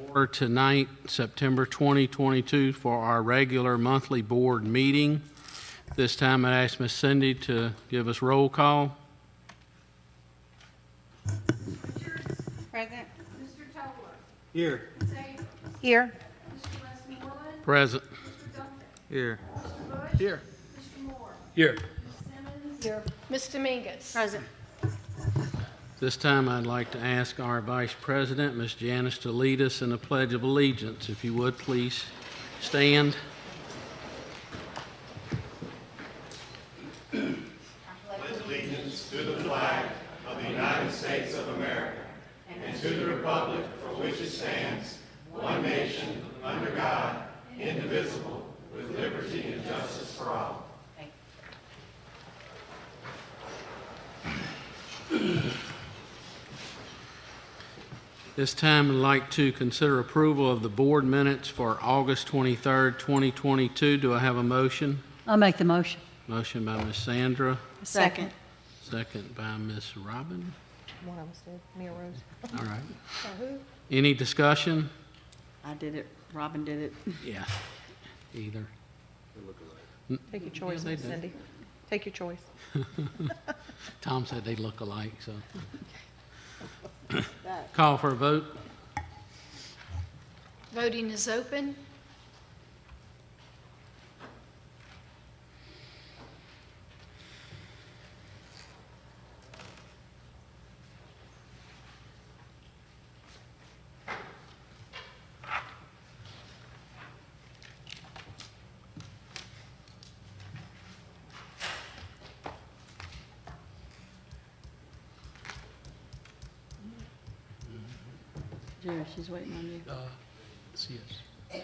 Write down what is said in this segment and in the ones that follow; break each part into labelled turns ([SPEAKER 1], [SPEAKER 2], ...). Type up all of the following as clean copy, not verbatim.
[SPEAKER 1] order tonight, September 2022, for our regular monthly board meeting. This time I'd ask Ms. Cindy to give us roll call.
[SPEAKER 2] Present.
[SPEAKER 3] Mr. Tobler.
[SPEAKER 4] Here.
[SPEAKER 3] Ms. Abrams.
[SPEAKER 2] Here.
[SPEAKER 3] Mr. Westmoreland.
[SPEAKER 1] Present.
[SPEAKER 3] Mr. Duffy.
[SPEAKER 4] Here.
[SPEAKER 3] Mr. Bush.
[SPEAKER 4] Here.
[SPEAKER 3] Mr. Moore.
[SPEAKER 4] Here.
[SPEAKER 3] Ms. Simmons. Here. Ms. Dominguez.
[SPEAKER 2] Present.
[SPEAKER 1] This time I'd like to ask our Vice President, Ms. Janice, to lead us in the Pledge of Allegiance. If you would, please stand. This time I'd like to consider approval of the board minutes for August 23rd, 2022. Do I have a motion?
[SPEAKER 5] I'll make the motion.
[SPEAKER 1] Motion by Ms. Sandra,
[SPEAKER 2] Second.
[SPEAKER 1] second by Ms. Robin.
[SPEAKER 2] One of us did. Mia Rose.
[SPEAKER 1] All right.
[SPEAKER 2] Who?
[SPEAKER 1] Any discussion?
[SPEAKER 5] I did it. Robin did it.
[SPEAKER 1] Yeah, either.
[SPEAKER 2] Take your choice,
[SPEAKER 1] they
[SPEAKER 2] Miss
[SPEAKER 1] do.
[SPEAKER 2] Cindy. Take your choice.
[SPEAKER 1] Tom said they look alike, so. Call for a vote.
[SPEAKER 3] Voting is open.
[SPEAKER 5] Jerry, she's waiting on you.
[SPEAKER 1] Yes.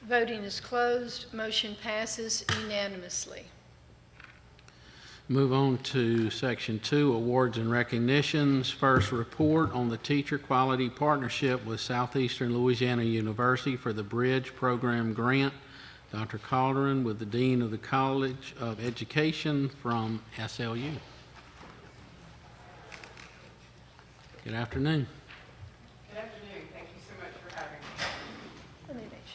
[SPEAKER 3] Voting is closed. Motion passes unanimously.
[SPEAKER 1] Move on to Section 2, Awards and Recognitions. First, report on the Teacher Quality Partnership with Southeastern Louisiana University for the Bridge Program Grant. Dr. Calderon with the Dean of the College of Education from SLU. Good afternoon.
[SPEAKER 6] Good afternoon. Thank you so much for having me.
[SPEAKER 3] Let me make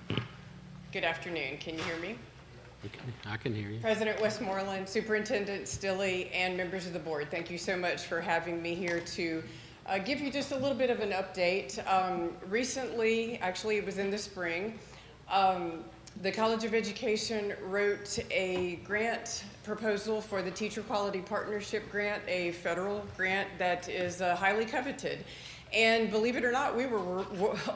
[SPEAKER 3] sure.
[SPEAKER 6] Good afternoon. Can you hear me?
[SPEAKER 1] I can hear you.
[SPEAKER 6] President Westmoreland, Superintendent Stilley, and members of the board, thank you so much for having me here to give you just a little bit of an update. Recently, actually it was in the spring, the College of Education wrote a grant proposal for the Teacher Quality Partnership Grant, a federal grant that is highly coveted. And believe it or not, we were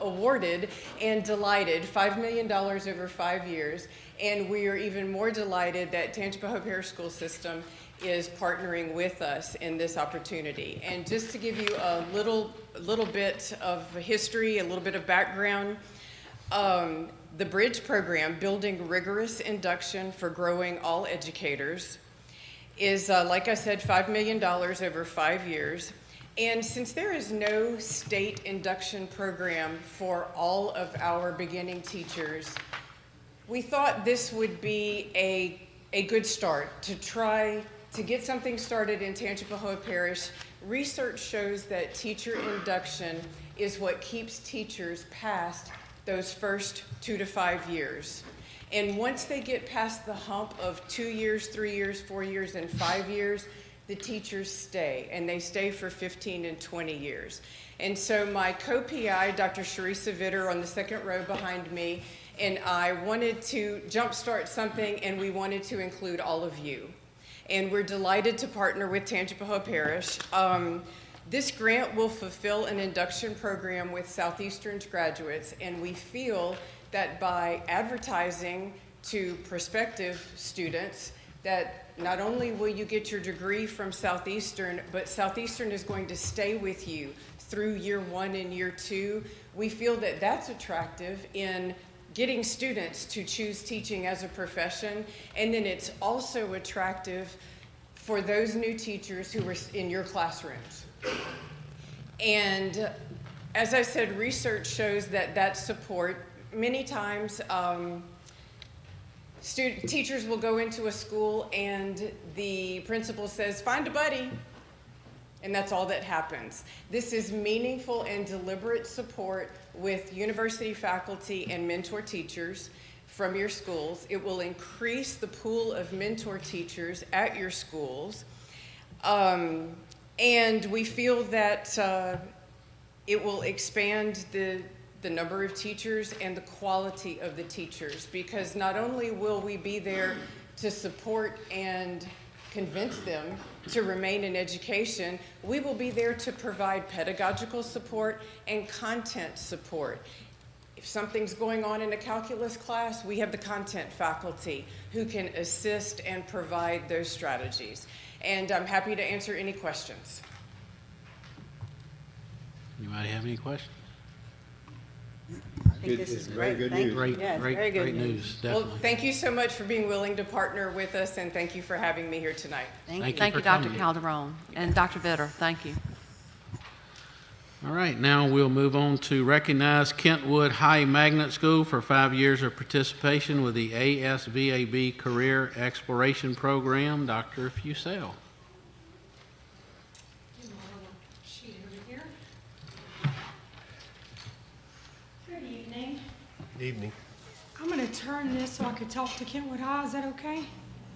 [SPEAKER 6] awarded and delighted $5 million over 5 years. And we are even more delighted that Tangipahoa Parish School System is partnering with us in this opportunity. And just to give you a little bit of history, a little bit of background, the Bridge program, Building Rigorous Induction for Growing All Educators, is, like I said, $5 million over 5 years. And since there is no state induction program for all of our beginning teachers, we thought this would be a good start to try to get something started in Tangipahoa Parish. Research shows that teacher induction is what keeps teachers past those first 2 to 5 years. And once they get past the hump of 2 years, 3 years, 4 years, and 5 years, the teachers stay, and they stay for 15 and 20 years. And so my co-PI, Dr. Sharisa Vitter, on the second row behind me, and I wanted to jumpstart something, and we wanted to include all of you. And we're delighted to partner with Tangipahoa Parish. This grant will fulfill an induction program with Southeastern's graduates, and we feel that by advertising to prospective students that not only will you get your degree from Southeastern, but Southeastern is going to stay with you through year 1 and year 2. We feel that that's attractive in getting students to choose teaching as a profession, and then it's also attractive for those new teachers who are in your classrooms. And as I said, research shows that support, many times teachers will go into a school and the principal says, find a buddy, And that's all that happens. This is meaningful and deliberate support with university faculty and mentor teachers from your schools. It will increase the pool of mentor teachers at your schools. And we feel that it will expand the number of teachers and the quality of the teachers, because not only will we be there to support and convince them to remain in education, we will be there to provide pedagogical support and content support. If something's going on in a calculus class, we have the content faculty who can assist and provide those strategies. And I'm happy to answer any questions.
[SPEAKER 1] Anybody have any questions?
[SPEAKER 5] I think this is great.
[SPEAKER 4] Good
[SPEAKER 5] Thank
[SPEAKER 4] news.
[SPEAKER 5] you.
[SPEAKER 1] Great,
[SPEAKER 5] Yes,
[SPEAKER 1] great,
[SPEAKER 5] very good
[SPEAKER 1] great news,
[SPEAKER 6] Well,
[SPEAKER 1] definitely.
[SPEAKER 6] thank you so much for being willing to partner with us, and thank you for having me here tonight.
[SPEAKER 5] Thank
[SPEAKER 1] Thank
[SPEAKER 5] you.
[SPEAKER 7] Thank
[SPEAKER 1] for
[SPEAKER 7] you, Dr.
[SPEAKER 1] coming.
[SPEAKER 7] Calderon, and Dr. Bitter, thank you.
[SPEAKER 1] All right, now we'll move on to recognize Kentwood High Magnet School for 5 years of participation with the ASVAB Career Exploration Program. Dr. Fusell.
[SPEAKER 8] Sheet over here. Good evening.
[SPEAKER 4] Evening.
[SPEAKER 8] I'm going to turn this so I could talk to Kentwood High. Is that okay?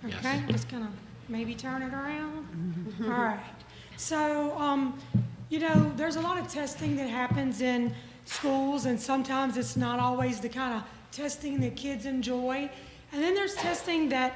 [SPEAKER 1] Yes.
[SPEAKER 8] Okay, I'm just going to maybe turn it around. All right. So, you know, there's a lot of testing that happens in schools, and sometimes it's not always the kind of testing that kids enjoy. And then there's testing that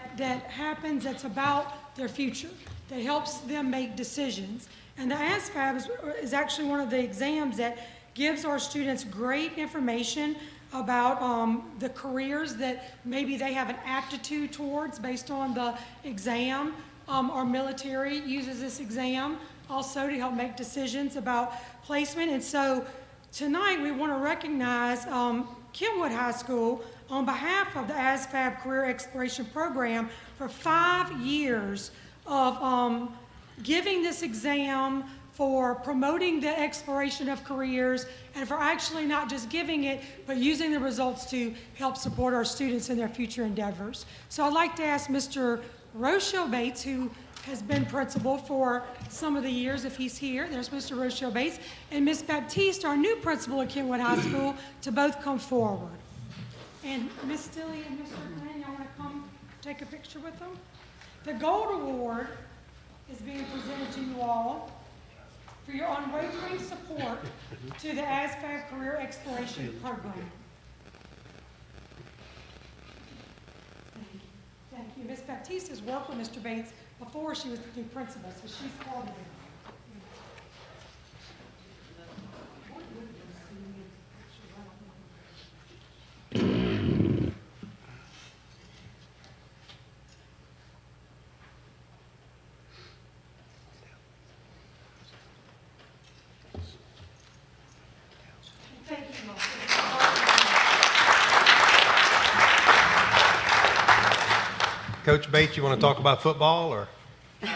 [SPEAKER 8] happens that's about their future, that helps them make decisions. And the ASVAB is actually one of the exams that gives our students great information about the careers that maybe they have an aptitude towards based on the exam. Our military uses this exam also to help make decisions about placement. And so tonight we want to recognize Kentwood High School on behalf of the ASVAB Career Exploration Program for 5 years of giving this exam, for promoting the exploration of careers, and for actually not just giving it, but using the results to help support our students in their future endeavors. So I'd like to ask Mr. Rochelle Bates, who has been principal for some of the years, if he's here. There's Mr. Rochelle Bates, and Ms. Baptiste, our new principal at Kentwood High School, to both come forward. And Ms. Stilley and Mr. Glenn, y'all want to come take a picture with them? The Gold Award is being presented to you all for your unwavering support to the ASVAB Career Exploration Program. Thank you. Ms. Baptiste has worked with Mr. Bates before she was the new principal, so she's called him. Thank you, Mom.
[SPEAKER 4] Coach Bates, you want to talk about football or? All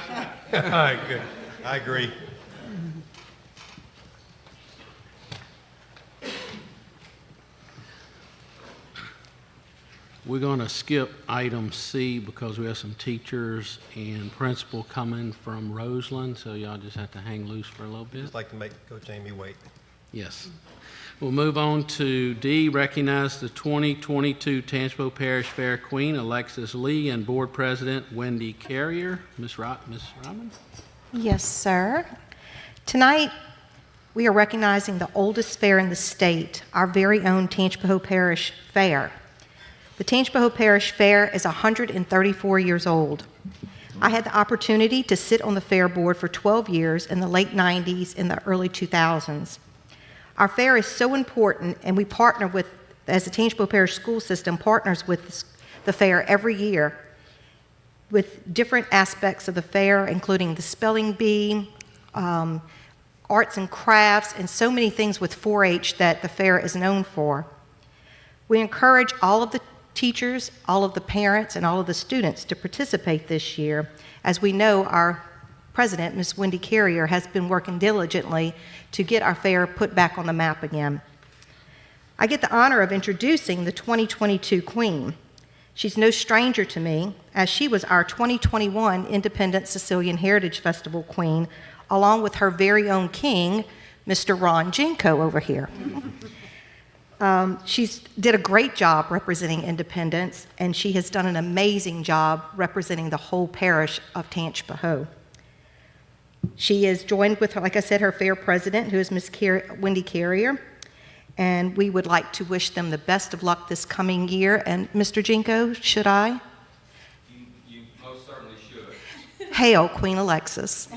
[SPEAKER 4] right, good. I agree.
[SPEAKER 1] We're going to skip item C because we have some teachers and principal coming from Roseland, so y'all just have to hang loose for a little bit.
[SPEAKER 4] Just like to make Coach Amy wait.
[SPEAKER 1] Yes. We'll move on to D, recognize the 2022 Tangipahoa Parish Fair Queen, Alexis Lee, and Board President Wendy Carrier. Ms. Ryman?
[SPEAKER 2] Yes, sir. Tonight, we are recognizing the oldest fair in the state, our very own Tangipahoa Parish Fair. The Tangipahoa Parish Fair is 134 years old. I had the opportunity to sit on the fair board for 12 years in the late 90s and the early 2000s. Our fair is so important, and we partner with, as the Tangipahoa Parish School System partners with the fair every year with different aspects of the fair, including the spelling bee, arts and crafts, and so many things with 4-H that the fair is known for. We encourage all of the teachers, all of the parents, and all of the students to participate this year. As we know, our president, Ms. Wendy Carrier, has been working diligently to get our fair put back on the map again. I get the honor of introducing the 2022 Queen. She's no stranger to me, as she was our 2021 Independent Sicilian Heritage Festival queen, along with her very own king, Mr. Ron Jinko over here. She's did a great job representing Independence, and she has done an amazing job representing the whole parish of Tangipahoa. She is joined with, like I said, her fair president, who is Miss Wendy Carrier, and we would like to wish them the best of luck this coming year. And Mr. Jinko, should I?
[SPEAKER 9] You most certainly should.
[SPEAKER 2] Hail Queen Alexis.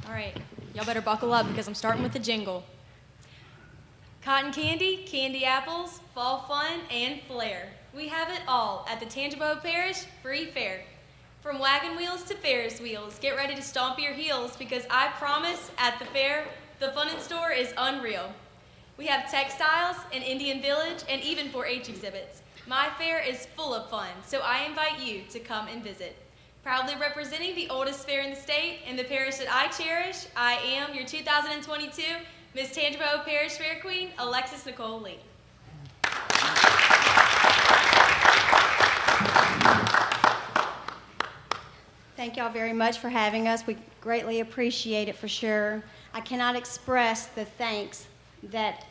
[SPEAKER 10] All right, y'all better buckle up because I'm starting with the jingle. Cotton candy, candy apples, fall fun, and flair. We have it all at the Tangipahoa Parish Free Fair. From wagon wheels to Ferris wheels, get ready to stomp your heels because I promise at the fair, the fun in store is unreal. We have textiles, an Indian village, and even 4-H exhibits. My fair is full of fun, so I invite you to come and visit. Proudly representing the oldest fair in the state and the parish that I cherish, I am your 2022 Miss Tangipahoa Parish Fair Queen, Alexis Nicole Lee.
[SPEAKER 11] Thank y'all very much for having us. We greatly appreciate it for sure. I cannot express the thanks that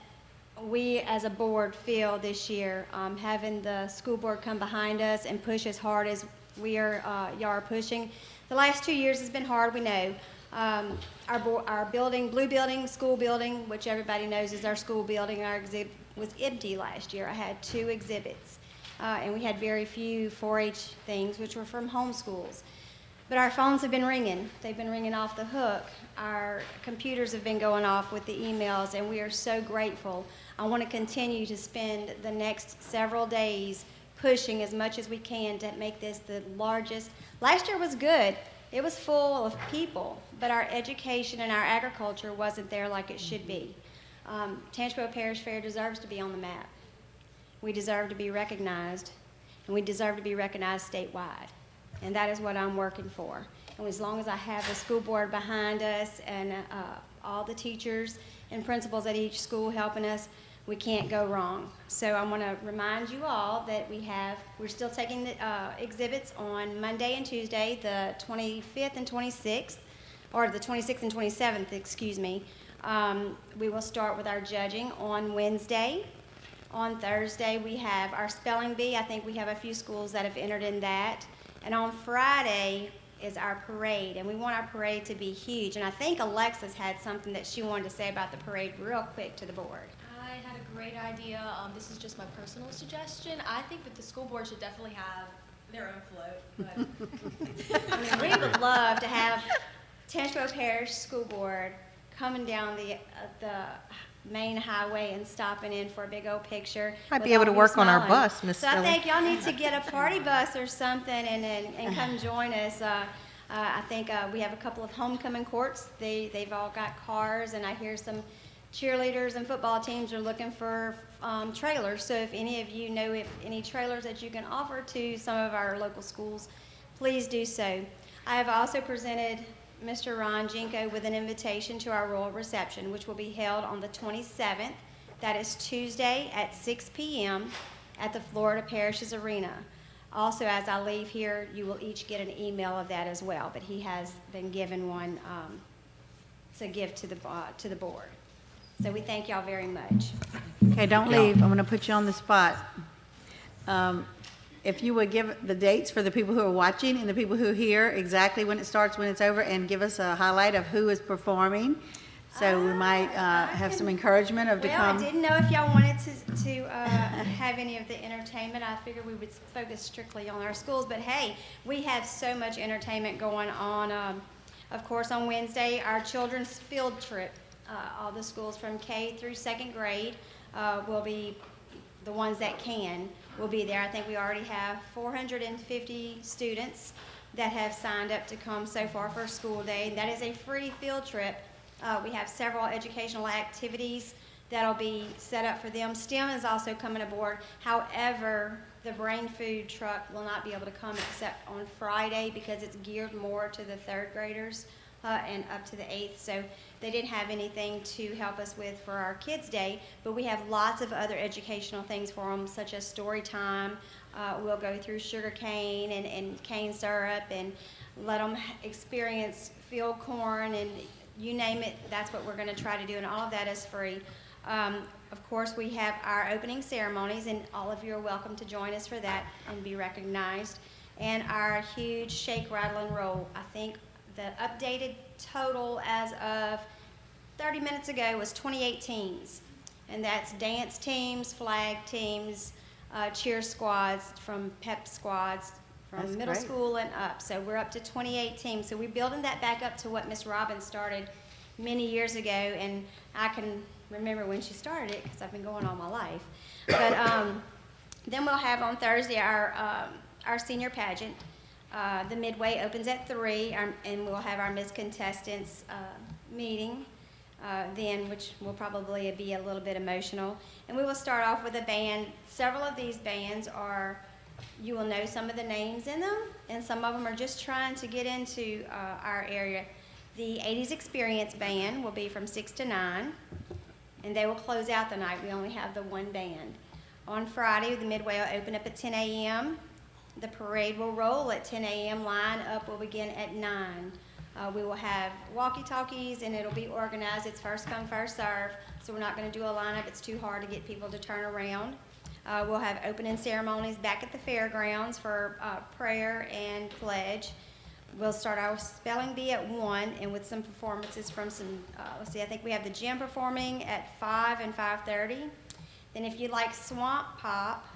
[SPEAKER 11] we as a board feel this year, having the school board come behind us and push as hard as y'all are pushing. The last 2 years has been hard, we know. Our building, blue building, school building, which everybody knows is our school building, our exhibit was empty last year. I had 2 exhibits, and we had very few 4-H things, which were from homeschools. But our phones have been ringing. They've been ringing off the hook. Our computers have been going off with the emails, and we are so grateful. I want to continue to spend the next several days pushing as much as we can to make this the largest. Last year was good. It was full of people, but our education and our agriculture wasn't there like it should be. Tangipahoa Parish Fair deserves to be on the map. We deserve to be recognized, and we deserve to be recognized statewide. And that is what I'm working for. And as long as I have the school board behind us and all the teachers and principals at each school helping us, we can't go wrong. So I want to remind you all that we're still taking the exhibits on Monday and Tuesday, the 25th and 26th, or the 26th and 27th, excuse me. We will start with our judging on Wednesday. On Thursday, we have our spelling bee. I think we have a few schools that have entered in that. And on Friday is our parade, and we want our parade to be huge. And I think Alexis had something that she wanted to say about the parade real quick to the board.
[SPEAKER 10] I had a great idea. This is just my personal suggestion. I think that the school board should definitely have their own float. But
[SPEAKER 11] I mean, we would love to have Tangipahoa Parish School Board coming down the main highway and stopping in for a big old picture.
[SPEAKER 2] Might be
[SPEAKER 11] with
[SPEAKER 2] able to
[SPEAKER 11] all you
[SPEAKER 2] work on our
[SPEAKER 11] smiling.
[SPEAKER 2] bus, Miss
[SPEAKER 11] So I
[SPEAKER 2] Philly.
[SPEAKER 11] think y'all need to get a party bus or something and come join us. I think we have a couple of homecoming courts. They've all got cars, and I hear some cheerleaders and football teams are looking for trailers. So if any of you know if any trailers that you can offer to some of our local schools, please do so. I have also presented Mr. Ron Jinko with an invitation to our royal reception, which will be held on the 27th. That is Tuesday at 6 p.m. at the Florida Parishes Arena. Also, as I leave here, you will each get an email of that as well, but he has been given one to give to the board. So we thank y'all very much.
[SPEAKER 5] Okay, don't leave. I'm going to put you on the spot. If you would give the dates for the people who are watching and the people who are here, exactly when it starts, when it's over, and give us a highlight of who is performing. So we might have some encouragement to
[SPEAKER 11] Well,
[SPEAKER 5] come.
[SPEAKER 11] I didn't know if y'all wanted to have any of the entertainment. I figured we would focus strictly on our schools, but hey, we have so much entertainment going on. Of course, on Wednesday, our children's field trip. All the schools from K through 2nd grade will be, the ones that can, will be there. I think we already have 450 students that have signed up to come so far for a school day. That is a free field trip. We have several educational activities that'll be set up for them. STEM is also coming aboard. However, the brain food truck will not be able to come except on Friday because it's geared more to the 3rd graders. and up to the 8th. So they didn't have anything to help us with for our Kids' Day, but we have lots of other educational things for them, such as story time. We'll go through sugar cane and cane syrup and let them experience field corn and you name it. That's what we're going to try to do, and all of that is free. Of course, we have our opening ceremonies, and all of you are welcome to join us for that and be recognized. And our huge shake, rattle, and roll. I think the updated total as of 30 minutes ago was 28 teams. And that's dance teams, flag teams, cheer squads, from pep squads, from
[SPEAKER 5] That's
[SPEAKER 11] middle
[SPEAKER 5] great.
[SPEAKER 11] school and up. So we're up to 28 teams. So we're building that back up to what Miss Robbins started many years ago. And I can remember when she started it because I've been going all my life. But then we'll have on Thursday our senior pageant. The midway opens at 3, and we'll have our Miss Contestants meeting then, which will probably be a little bit emotional. And we will start off with a band. Several of these bands are, you will know some of the names in them, and some of them are just trying to get into our area. The 80s Experience Band will be from 6 to 9, and they will close out the night. We only have the one band. On Friday, the midway will open up at 10 a.m. The parade will roll at 10 a.m. Line up will begin at 9. We will have walkie-talkies, and it'll be organized. It's first come, first serve, so we're not going to do a lineup. It's too hard to get people to turn around. We'll have opening ceremonies back at the fairgrounds for prayer and pledge. We'll start our spelling bee at 1, and with some performances from some, let's see, I think we have the gym performing at 5 and 5:30. Then if you like swamp pop,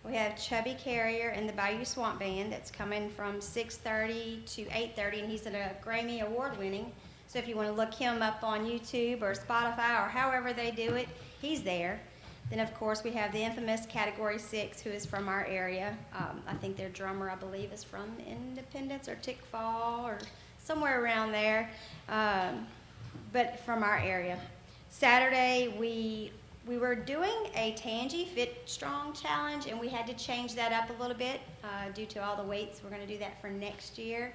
[SPEAKER 11] we have Chubby Carrier and the Bayou Swamp Band that's coming from 6:30 to 8:30, and he's a Grammy Award winning. So if you want to look him up on YouTube or Spotify or however they do it, he's there. Then, of course, we have the infamous Category 6, who is from our area. I think their drummer, I believe, is from Independence or Tickfall or somewhere around there, but from our area. Saturday, we were doing a Tangy Fit Strong Challenge, and we had to change that up a little bit due to all the weights. We're going to do that for next year.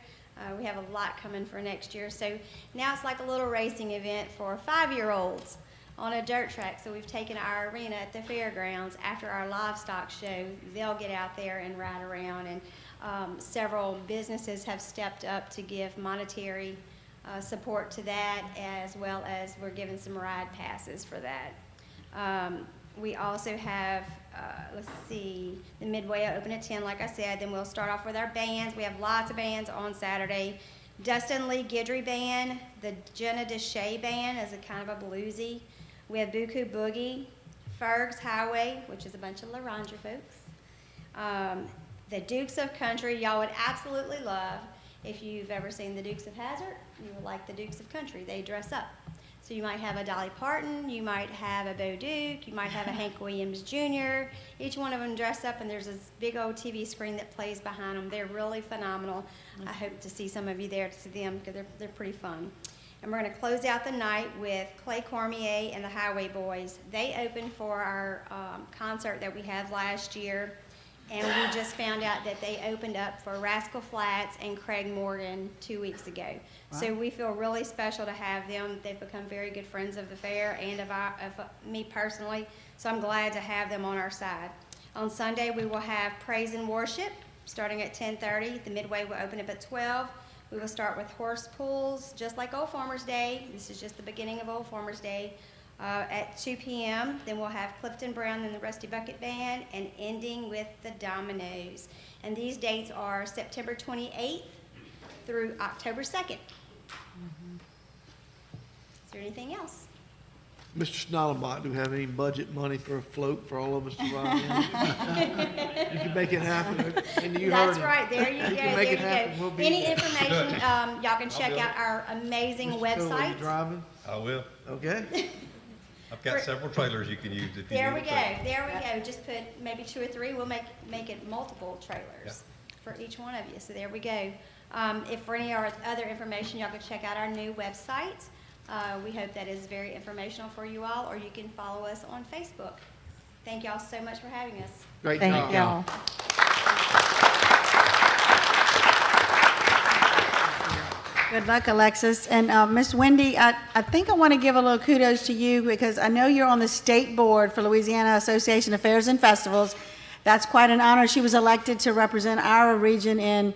[SPEAKER 11] We have a lot coming for next year. So now it's like a little racing event for 5-year-olds on a dirt track. So we've taken our arena at the fairgrounds after our livestock show. They'll get out there and ride around, and several businesses have stepped up to give monetary support to that, as well as we're giving some ride passes for that. We also have, let's see, the midway will open at 10, like I said. Then we'll start off with our bands. We have lots of bands on Saturday. Dustin Lee Guidry Band, the Jenna Deshay Band is a kind of a bluesy. We have Buku Boogie, Ferg's Highway, which is a bunch of LaRondra folks. The Dukes of Country, y'all would absolutely love. If you've ever seen the Dukes of Hazzard, you will like the Dukes of Country. They dress up. So you might have a Dolly Parton, you might have a Bo Duke, you might have a Hank Williams Jr. Each one of them dress up, and there's this big old TV screen that plays behind them. They're really phenomenal. I hope to see some of you there to see them, because they're pretty fun. And we're going to close out the night with Clay Cormier and the Highway Boys. They opened for our concert that we had last year, and we just found out that they opened up for Rascal Flatts and Craig Morgan 2 weeks ago. Wow. So we feel really special to have them. They've become very good friends of the fair and of me personally, so I'm glad to have them on our side. On Sunday, we will have Praise and Worship starting at 10:30. The midway will open up at 12. We will start with horse pulls, just like Old Farmer's Day. This is just the beginning of Old Farmer's Day. At 2 p.m., then we'll have Clifton Brown and the Rusty Bucket Band, and ending with the Dominoes. And these dates are September 28th through October 2nd. Is there anything else?
[SPEAKER 12] Mr. Schnellenbach, do we have any budget money for a float for all of us to ride in? You can make it happen. And you
[SPEAKER 11] That's
[SPEAKER 12] heard him.
[SPEAKER 11] right. There you go.
[SPEAKER 12] can make
[SPEAKER 11] There
[SPEAKER 12] it happen.
[SPEAKER 11] you
[SPEAKER 12] We'll
[SPEAKER 11] go.
[SPEAKER 12] be
[SPEAKER 11] Any
[SPEAKER 12] there.
[SPEAKER 11] information, y'all can check out our amazing
[SPEAKER 12] Mr. Phil, are you
[SPEAKER 11] website.
[SPEAKER 12] driving?
[SPEAKER 4] I will.
[SPEAKER 12] Okay.
[SPEAKER 4] I've got several trailers you can use if you need
[SPEAKER 11] There we
[SPEAKER 4] a
[SPEAKER 11] go.
[SPEAKER 4] trailer.
[SPEAKER 11] There we go. Just put maybe 2 or 3. We'll make it multiple trailers for each one of you. So there we go. If for any other information, y'all can check out our new website. We hope that is very informational for you all, or you can follow us on Facebook. Thank y'all so much for having us.
[SPEAKER 12] Great
[SPEAKER 2] Thank
[SPEAKER 12] job.
[SPEAKER 2] y'all.
[SPEAKER 5] Good luck, Alexis. And Miss Wendy, I think I want to give a little kudos to you because I know you're on the state board for Louisiana Association of Fairs and Festivals. That's quite an honor. She was elected to represent our region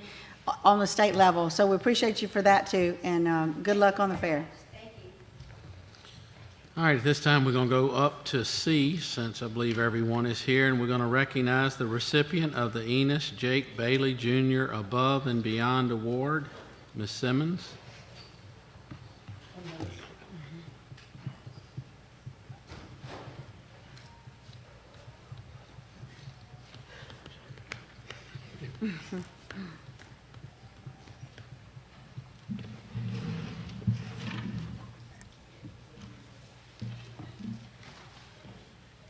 [SPEAKER 5] on the state level. So we appreciate you for that too. And good luck on the fair.
[SPEAKER 1] All right, at this time, we're going to go up to C, since I believe everyone is here, and we're going to recognize the recipient of the Enos Jake Bailey Jr. Above and Beyond Award, Ms. Simmons.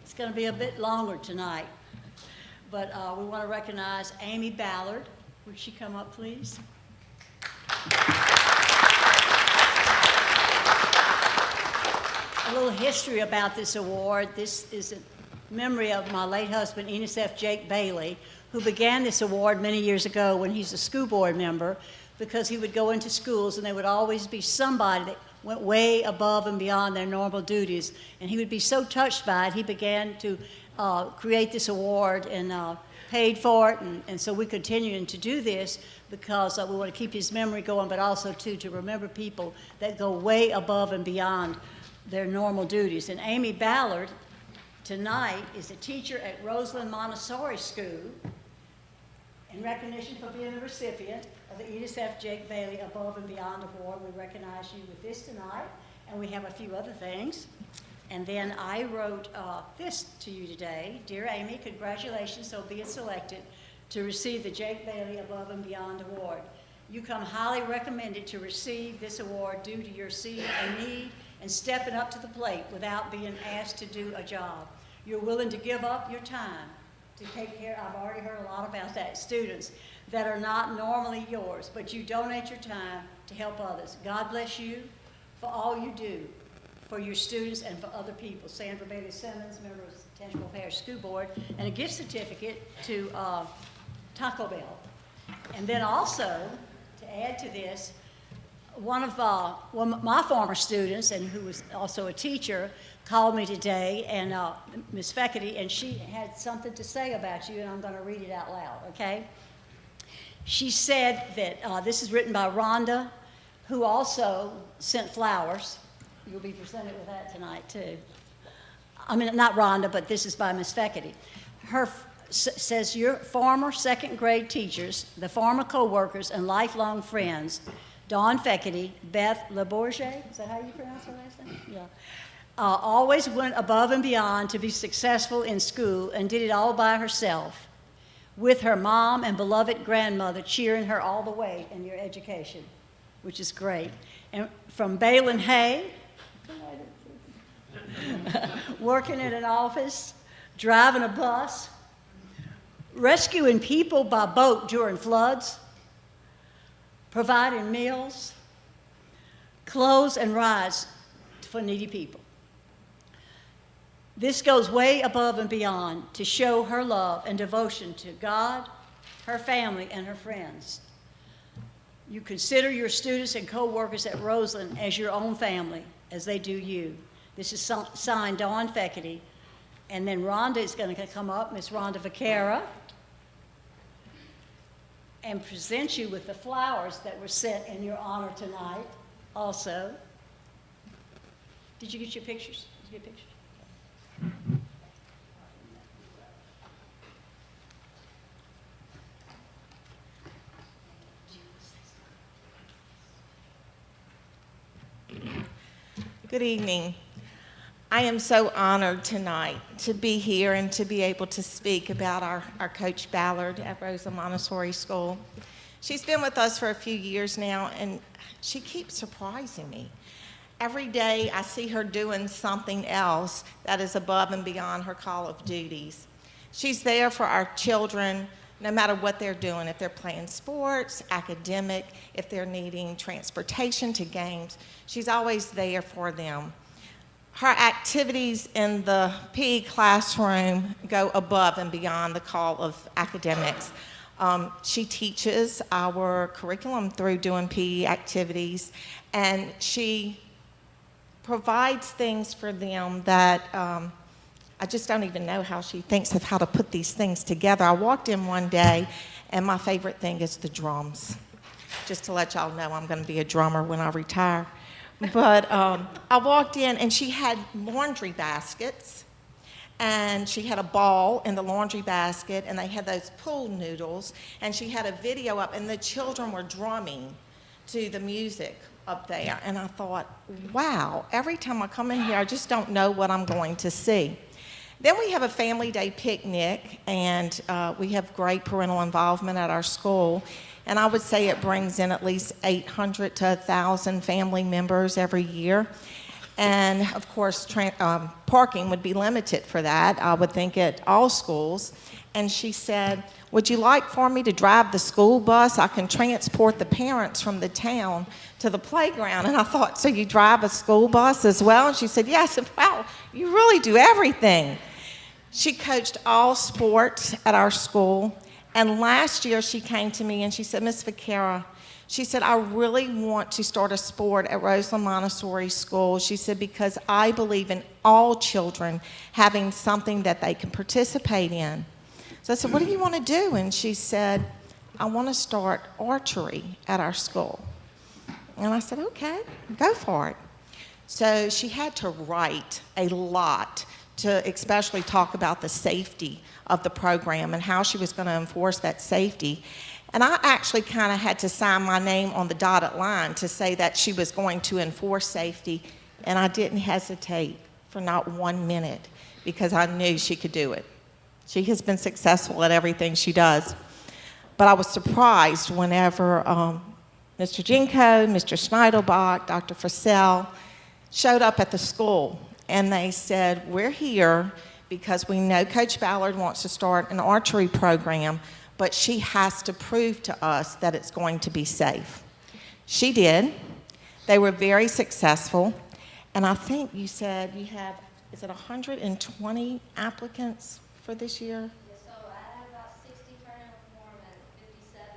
[SPEAKER 13] It's going to be a bit longer tonight, but we want to recognize Amy Ballard. Would she come up, please? A little history about this award. This is a memory of my late husband, Enos F. Jake Bailey, who began this award many years ago when he's a school board member, because he would go into schools and there would always be somebody that went way above and beyond their normal duties. And he would be so touched by it, he began to create this award and paid for it. And so we're continuing to do this because we want to keep his memory going, but also to remember people that go way above and beyond their normal duties. And Amy Ballard tonight is a teacher at Roseland Montessori School. In recognition for being the recipient of the Enos F. Jake Bailey Above and Beyond Award, we recognize you with this tonight, and we have a few other things. And then I wrote this to you today. Dear Amy, congratulations on being selected to receive the Jake Bailey Above and Beyond Award. You come highly recommended to receive this award due to your seeing a need and stepping up to the plate without being asked to do a job. You're willing to give up your time to take care, I've already heard a lot about that, students that are not normally yours, but you donate your time to help others. God bless you for all you do for your students and for other people. Sandra Bailey Simmons, member of the Tangipahoa Parish School Board, and a gift certificate to Taco Bell. And then also, to add to this, one of my former students, and who was also a teacher, called me today, and Ms. Feckety, and she had something to say about you, and I'm going to read it out loud, okay? She said that this is written by Rhonda, who also sent flowers. You'll be presented with that tonight, too. I mean, not Rhonda, but this is by Ms. Feckety. Her says, your former second grade teachers, the former co-workers, and lifelong friends, Dawn Feckety, Beth LeBourget, is that how you pronounce her last name? Yeah. Always went above and beyond to be successful in school and did it all by herself, with her mom and beloved grandmother cheering her all the way in your education, which is great. And from Balin Hay, working in an office, driving a bus, rescuing people by boat during floods, providing meals, clothes, and rides for needy people. This goes way above and beyond to show her love and devotion to God, her family, and her friends. You consider your students and co-workers at Roseland as your own family, as they do you. This is signed Dawn Feckety. And then Rhonda is going to come up, Miss Rhonda Vaquera, and present you with the flowers that were sent in your honor tonight also. Did you get your pictures? Did you get pictures?
[SPEAKER 14] Good evening. I am so honored tonight to be here and to be able to speak about our Coach Ballard at Roseland Montessori School. She's been with us for a few years now, and she keeps surprising me. Every day I see her doing something else that is above and beyond her call of duties. She's there for our children no matter what they're doing, if they're playing sports, academic, if they're needing transportation to games. She's always there for them. Her activities in the PE classroom go above and beyond the call of academics. She teaches our curriculum through doing PE activities, and she provides things for them that I just don't even know how she thinks of how to put these things together. I walked in one day, and my favorite thing is the drums. Just to let y'all know, I'm going to be a drummer when I retire. But I walked in, and she had laundry baskets, and she had a ball in the laundry basket, and they had those pool noodles, and she had a video up, and the children were drumming to the music up there. And I thought, wow, every time I come in here, I just don't know what I'm going to see. Then we have a family day picnic, and we have great parental involvement at our school. And I would say it brings in at least 800 to 1,000 family members every year. And of course, parking would be limited for that, I would think, at all schools. And she said, would you like for me to drive the school bus? I can transport the parents from the town to the playground. And I thought, so you drive a school bus as well? And she said, yes. And wow, you really do everything. She coached all sports at our school. And last year she came to me and she said, Miss Vaquera, she said, I really want to start a sport at Roseland Montessori School. She said, because I believe in all children having something that they can participate in. So I said, what do you want to do? And she said, I want to start archery at our school. And I said, okay, go for it. So she had to write a lot to especially talk about the safety of the program and how she was going to enforce that safety. And I actually kind of had to sign my name on the dotted line to say that she was going to enforce safety, and I didn't hesitate for not 1 minute because I knew she could do it. She has been successful at everything she does. But I was surprised whenever Mr. Jinko, Mr. Schneidelbach, Dr. Fussell showed up at the school, and they said, we're here because we know Coach Ballard wants to start an archery program, but she has to prove to us that it's going to be safe. She did. They were very successful. And I think you said you have, is it 120 applicants for this year?
[SPEAKER 11] Yes, so I have about 60 turnout form and 57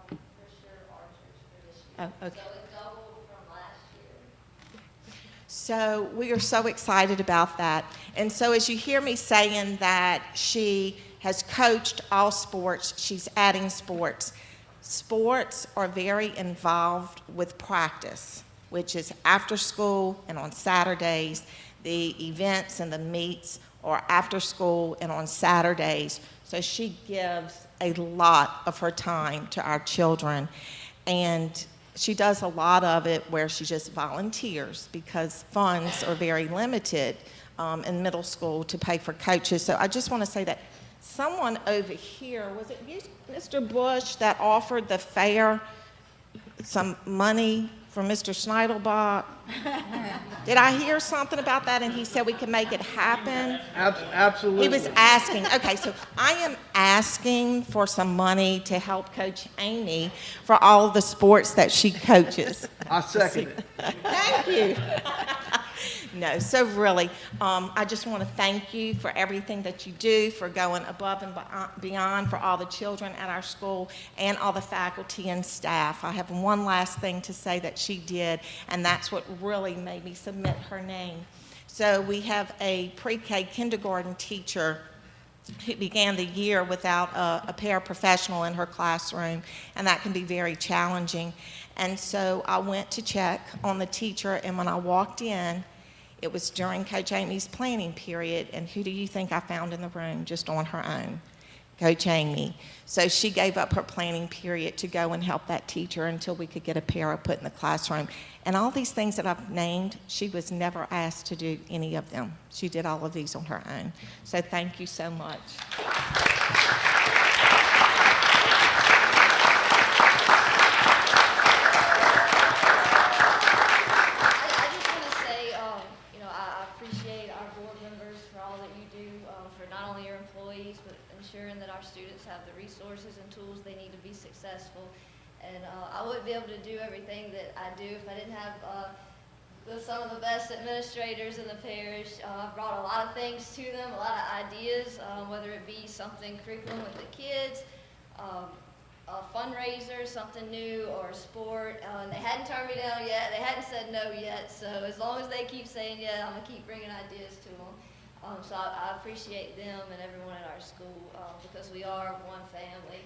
[SPEAKER 11] for sure archers for this year.
[SPEAKER 14] Oh, okay.
[SPEAKER 11] So it doubled from last year.
[SPEAKER 14] So we are so excited about that. And so as you hear me saying that she has coached all sports, she's adding sports. Sports are very involved with practice, which is after school and on Saturdays. The events and the meets are after school and on Saturdays. So she gives a lot of her time to our children. And she does a lot of it where she just volunteers because funds are very limited in middle school to pay for coaches. So I just want to say that someone over here, was it you, Mr. Bush, that offered the fair some money for Mr. Schneidelbach? Did I hear something about that? And he said we could make it happen?
[SPEAKER 12] Absolutely.
[SPEAKER 14] He was asking. Okay, so I am asking for some money to help Coach Amy for all of the sports that she coaches.
[SPEAKER 12] I second it.
[SPEAKER 14] Thank you. No, so really, I just want to thank you for everything that you do, for going above and beyond for all the children at our school and all the faculty and staff. I have one last thing to say that she did, and that's what really made me submit her name. So we have a pre-K kindergarten teacher who began the year without a paraprofessional in her classroom, and that can be very challenging. And so I went to check on the teacher, and when I walked in, it was during Coach Amy's planning period, and who do you think I found in the room just on her own? Coach Amy. So she gave up her planning period to go and help that teacher until we could get a para put in the classroom. And all these things that I've named, she was never asked to do any of them. She did all of these on her own. So thank you so much.
[SPEAKER 11] Ensuring that our students have the resources and tools they need to be successful. And I wouldn't be able to do everything that I do if I didn't have some of the best administrators in the parish. I've brought a lot of things to them, a lot of ideas, whether it be something curriculum with the kids,
[SPEAKER 15] fundraiser, something new, or a sport. And they hadn't turned me down yet. They hadn't said no yet. So as long as they keep saying yeah, I'm going to keep bringing ideas to them. So I appreciate them and everyone at our school because we are one family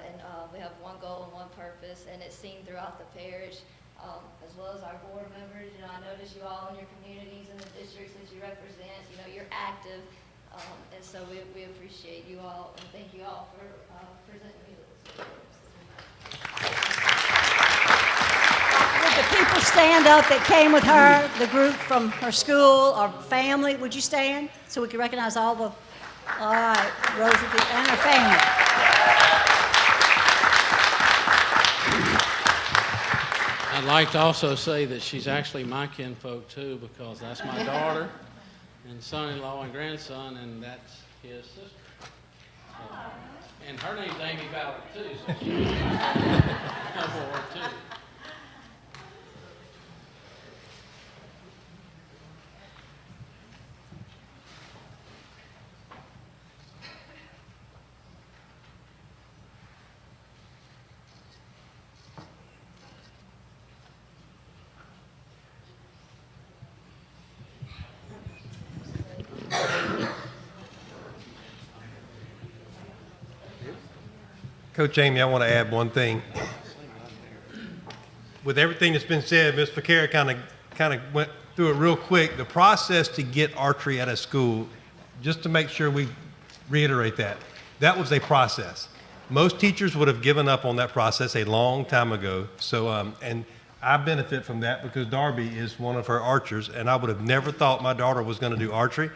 [SPEAKER 15] and we have one goal and one purpose, and it's seen throughout the parish as well as our board members. You know, I notice you all in your communities and the districts that you represent. You know, you're active, and so we appreciate you all and thank you all for presenting me with this.
[SPEAKER 13] Would the people stand up that came with her, the group from her school or family? Would you stand so we can recognize all right, Rosie and her family.
[SPEAKER 1] I'd like to also say that she's actually my kinfolk too, because that's my daughter and son-in-law and grandson, and that's his sister. So, and her name's Amy Ballard too, so she was in World War II.
[SPEAKER 4] Coach Amy, I want to add one thing. With everything that's been said, Ms. Vaquera kind of went through it real quick. The process to get archery at a school, just to make sure we reiterate that was a process. Most teachers would have given up on that process a long time ago. So, and I benefit from that because Darby is one of her archers, and I would have never thought my daughter was going to do archery.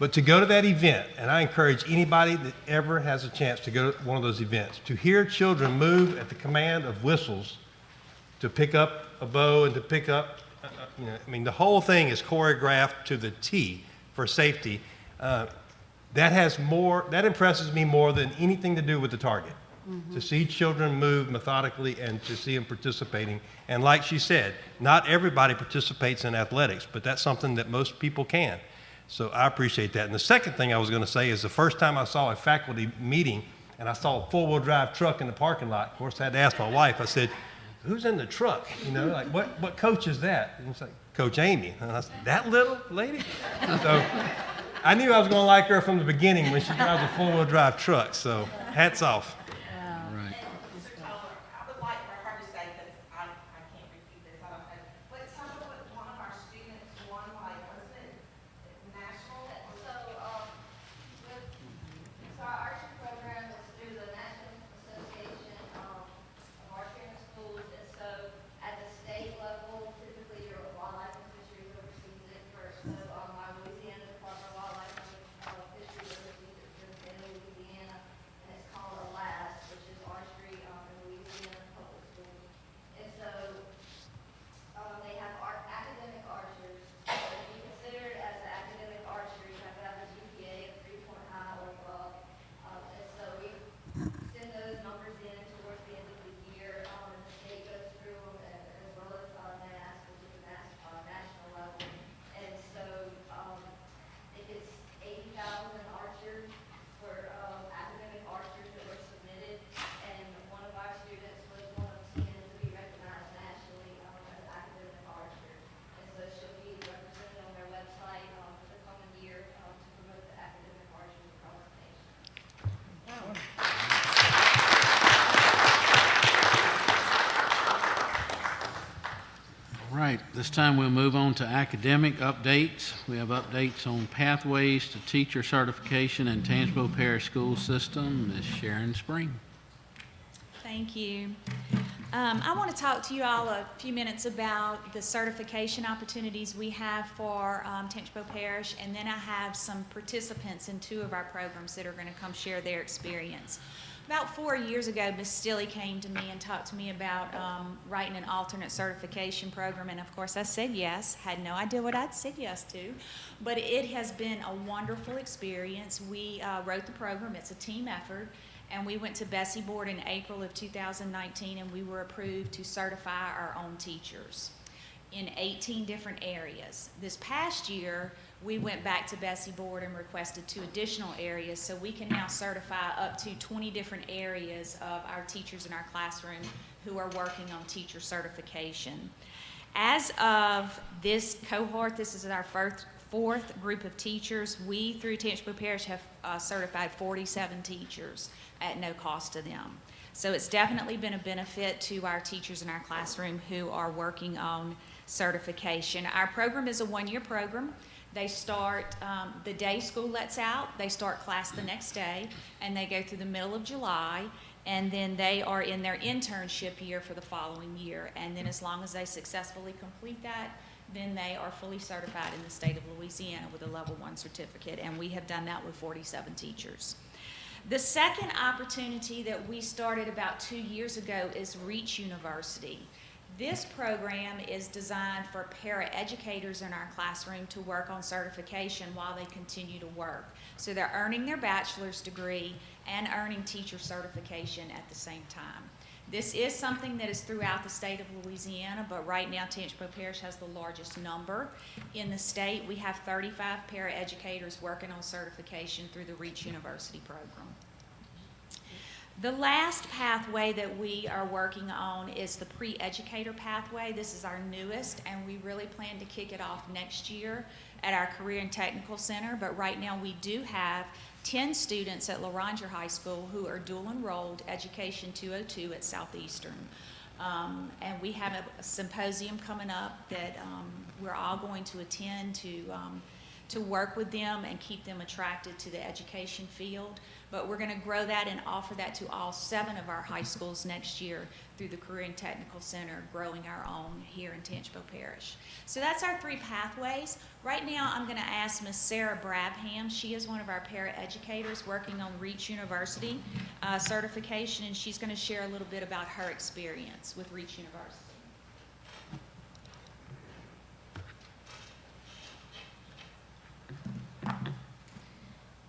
[SPEAKER 4] But to go to that event, and I encourage anybody that ever has a chance to go to one of those events, to hear children move at the command of whistles, to pick up a bow and to pick up, the whole thing is choreographed to the T for safety. That impresses me more than anything to do with the target. Mm-hmm. To see children move methodically and to see them participating. And like she said, not everybody participates in athletics, but that's something that most people can. So I appreciate that. And the second thing I was going to say is the first time I saw a faculty meeting and I saw a four-wheel drive truck in the parking lot, of course I had to ask my wife, I said, who's in the truck? Like what coach is that? And it's like, Coach Amy. And I said, that little lady? So I knew I was going to like her from the beginning when she drives a four-wheel drive truck. So hats off.
[SPEAKER 1] Right.
[SPEAKER 16] I would like for her to say that I can't repeat this, I don't know. But tell me what one of our students won, like, wasn't it national?
[SPEAKER 15] So our archery program is through the National Association of Archery in Schools, and so at the state level, typically your wildlife and fisheries oversees it first. So our Louisiana Department of Wildlife and Fisheries oversees it in Louisiana, and it's called a LASS, which is archery in Louisiana public schools. And so they have academic archers. So to be considered as an academic archer, you have to have a GPA of 3.0 or above. And so we send those numbers in towards the end of the year, and the state goes through them as well as NAS, which is the national level. And so it gets 80,000 archers for academic archers that were submitted, and one of our students was one of 10 to be recognized nationally as an academic archer. And so she'll be represented on their website for the coming year to promote the academic archery across the nation.
[SPEAKER 1] All right, this time we'll move on to academic updates. We have updates on pathways to teacher certification in Tangipahoa Parish School System. Ms. Sharon Spring.
[SPEAKER 17] Thank you. I want to talk to you all a few minutes about the certification opportunities we have for Tangipahoa Parish, and then I have some participants in two of our programs that are going to come share their experience. About 4 years ago, Ms. Stilley came to me and talked to me about writing an alternate certification program, and of course I said yes. Had no idea what I'd said yes to, but it has been a wonderful experience. We wrote the program. It's a team effort, and we went to Bessie Board in April of 2019, and we were approved to certify our own teachers in 18 different areas. This past year, we went back to Bessie Board and requested 2 additional areas, so we can now certify up to 20 different areas of our teachers in our classroom who are working on teacher certification. As of this cohort, this is our fourth group of teachers, we, through Tangipahoa Parish, have certified 47 teachers at no cost to them. So it's definitely been a benefit to our teachers in our classroom who are working on certification. Our program is a 1-year program. They start the day school lets out, they start class the next day, and they go through the middle of July, and then they are in their internship year for the following year. And then as long as they successfully complete that, then they are fully certified in the state of Louisiana with a level 1 certificate, and we have done that with 47 teachers. The second opportunity that we started about 2 years ago is Reach University. This program is designed for paraeducators in our classroom to work on certification while they continue to work. So they're earning their bachelor's degree and earning teacher certification at the same time. This is something that is throughout the state of Louisiana, but right now Tangipahoa Parish has the largest number in the state. We have 35 paraeducators working on certification through the Reach University program. The last pathway that we are working on is the pre-educator pathway. This is our newest, and we really plan to kick it off next year at our Career and Technical Center, but right now we do have 10 students at LaRanger High School who are dual enrolled Education 202 at Southeastern. And we have a symposium coming up that we're all going to attend to work with them and keep them attracted to the education field. But we're going to grow that and offer that to all 7 of our high schools next year through the Career and Technical Center, growing our own here in Tangipahoa Parish. So that's our 3 pathways. Right now, I'm going to ask Ms. Sarah Brabham. She is one of our paraeducators working on Reach University certification, and she's going to share a little bit about her experience with Reach University.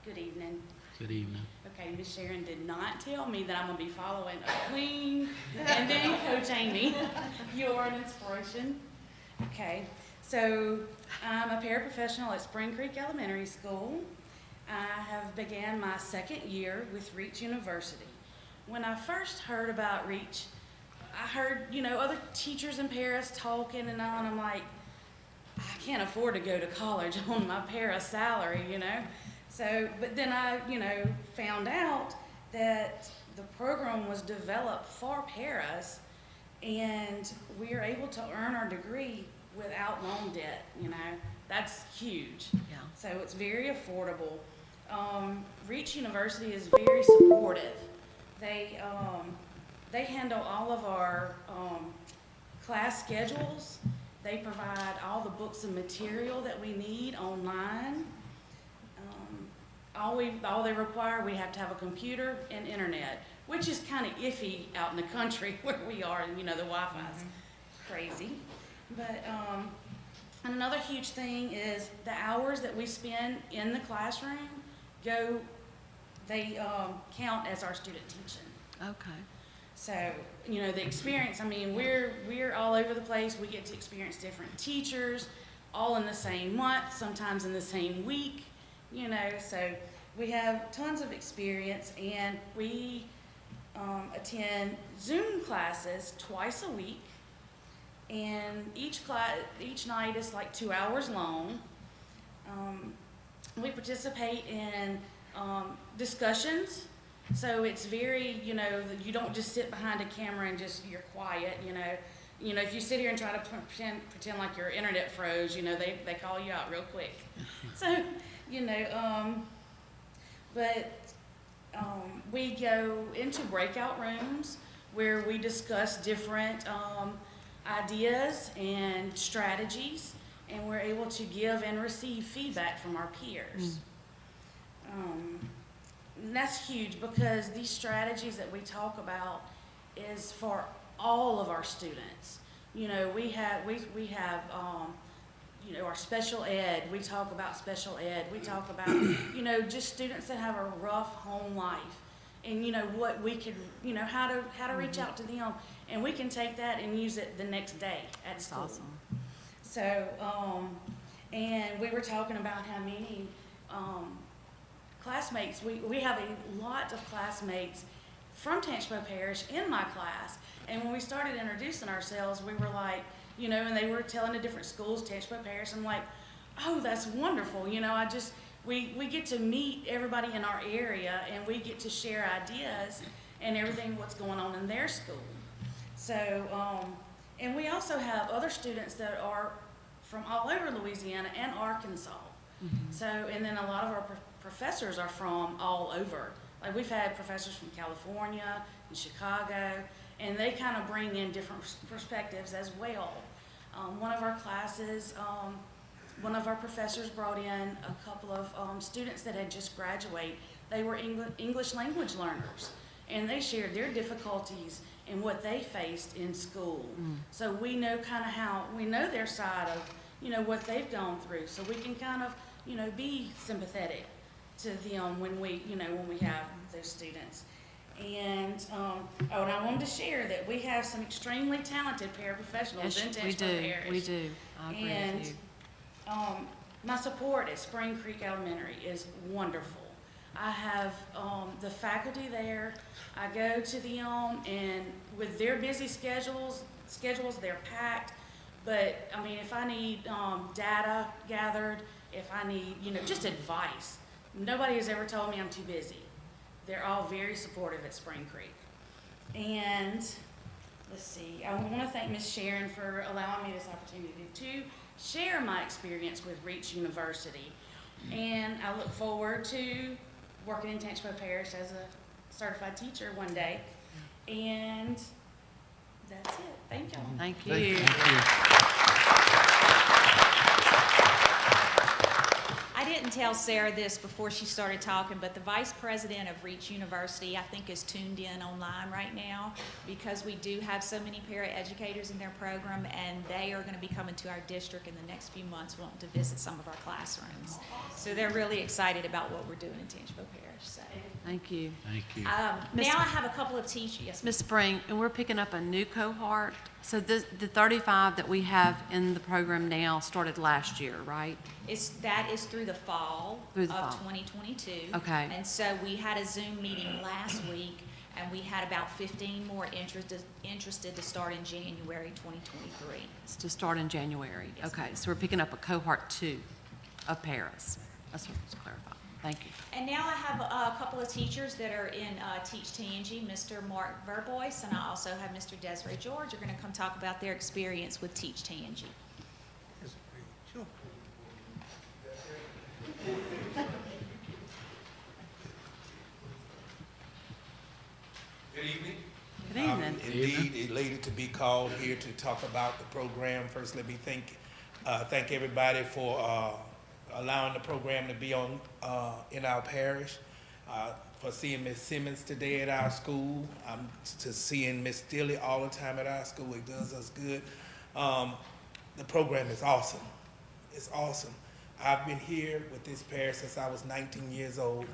[SPEAKER 18] Good evening.
[SPEAKER 1] Good evening.
[SPEAKER 18] Okay, Miss Sharon did not tell me that I'm gonna be following a queen and then Coach Amy. You're an inspiration. Okay, so I'm a paraprofessional at Spring Creek Elementary School. I have began my 2nd year with Reach University. When I first heard about Reach, I heard, other teachers in Paris talking and all, and I'm like, I can't afford to go to college on my para salary, So, but then I, found out that the program was developed for paras, and we are able to earn our degree without loan debt, That's huge.
[SPEAKER 7] Yeah.
[SPEAKER 18] So it's very affordable. Reach University is very supportive. They handle all of our class schedules. They provide all the books and material that we need online. All they require, we have to have a computer and internet, which is kind of iffy out in the country where we are, the Wi-Fi's crazy. But, and another huge thing is the hours that we spend in the classroom they count as our student teaching.
[SPEAKER 7] Okay.
[SPEAKER 18] So, the experience, we're all over the place. We get to experience different teachers all in the same month, sometimes in the same week, so we have tons of experience, and we attend Zoom classes twice a week, and each night is like 2 hours long. We participate in discussions. So it's very, you don't just sit behind a camera and you're quiet, if you sit here and try to pretend like your internet froze, they call you out real quick. So, we go into breakout rooms where we discuss different ideas and strategies, and we're able to give and receive feedback from our peers. And that's huge, because these strategies that we talk about is for all of our students. We have our special ed. We talk about special ed. We talk about, just students that have a rough home life, and what we could, how to reach out to them, and we can take that and use it the next day at school.
[SPEAKER 7] Awesome.
[SPEAKER 18] So, And we were talking about how many classmates, we have a lot of classmates from Tangipahoa Parish in my class. And when we started introducing ourselves, we were like, you know, and they were telling the different schools, Tangipahoa Parish. I'm like, oh, that's wonderful. You know, we get to meet everybody in our area, and we get to share ideas and everything what's going on in their school. So, and we also have other students that are from all over Louisiana and Arkansas. So, and then a lot of our professors are from all over. Like, we've had professors from California and Chicago, and they kind of bring in different perspectives as well. One of our classes, one of our professors brought in a couple of students that had just graduated. They were English language learners, and they shared their difficulties and what they faced in school. So we know kind of how, we know their side of, you know, what they've gone through, so we can kind of, you know, be sympathetic to them when we, you know, when we have those students. And, oh, and I wanted to share that we have some extremely talented paraprofessionals in Tangipahoa Parish.
[SPEAKER 7] We do. I agree with you.
[SPEAKER 18] My support at Spring Creek Elementary is wonderful. I have the faculty there. I go to them, and with their busy schedules, they're packed. But I mean, if I need data gathered, if I need, you know, just advice, nobody has ever told me I'm too busy. They're all very supportive at Spring Creek. And let's see, I want to thank Ms. Sharon for allowing me this opportunity to share my experience with Reach University. And I look forward to working in Tangipahoa Parish as a certified teacher one day. And that's it. Thank y'all.
[SPEAKER 7] Thank you.
[SPEAKER 17] I didn't tell Sarah this before she started talking, but the vice president of Reach University, I think, is tuned in online right now because we do have so many para-educators in their program, and they are going to be coming to our district in the next few months wanting to visit some of our classrooms. So they're really excited about what we're doing in Tangipahoa Parish. So.
[SPEAKER 7] Thank you.
[SPEAKER 1] Thank you.
[SPEAKER 17] Now I have a couple of teachers. Yes,
[SPEAKER 7] Ms. Spring, and we're picking up a new cohort. So the 35 that we have in the program now started last year, right?
[SPEAKER 17] That is through the fall
[SPEAKER 7] Through the
[SPEAKER 17] of
[SPEAKER 7] fall.
[SPEAKER 17] 2022.
[SPEAKER 7] Okay.
[SPEAKER 17] And so we had a Zoom meeting last week, and we had about 15 more interested to start in January 2023.
[SPEAKER 7] It's to start in January.
[SPEAKER 17] Yes,
[SPEAKER 7] Okay, so we're picking up a cohort 2 of Paris. That's what I was clarifying. Thank you.
[SPEAKER 17] And now I have a couple of teachers that are in Teach Tangi, Mr. Mark Verbois, and I also have Mr. Desiree George are going to come talk about their experience with Teach Tangi.
[SPEAKER 19] Good evening.
[SPEAKER 7] Good evening.
[SPEAKER 19] I'm indeed elated to be called here to talk about the program. First, let me thank everybody for allowing the program to be on in our parish. For seeing Ms. Simmons today at our school, to seeing Ms. Stilly all the time at our school. It does us good. The program is awesome. It's awesome. I've been here with this parish since I was 19 years old.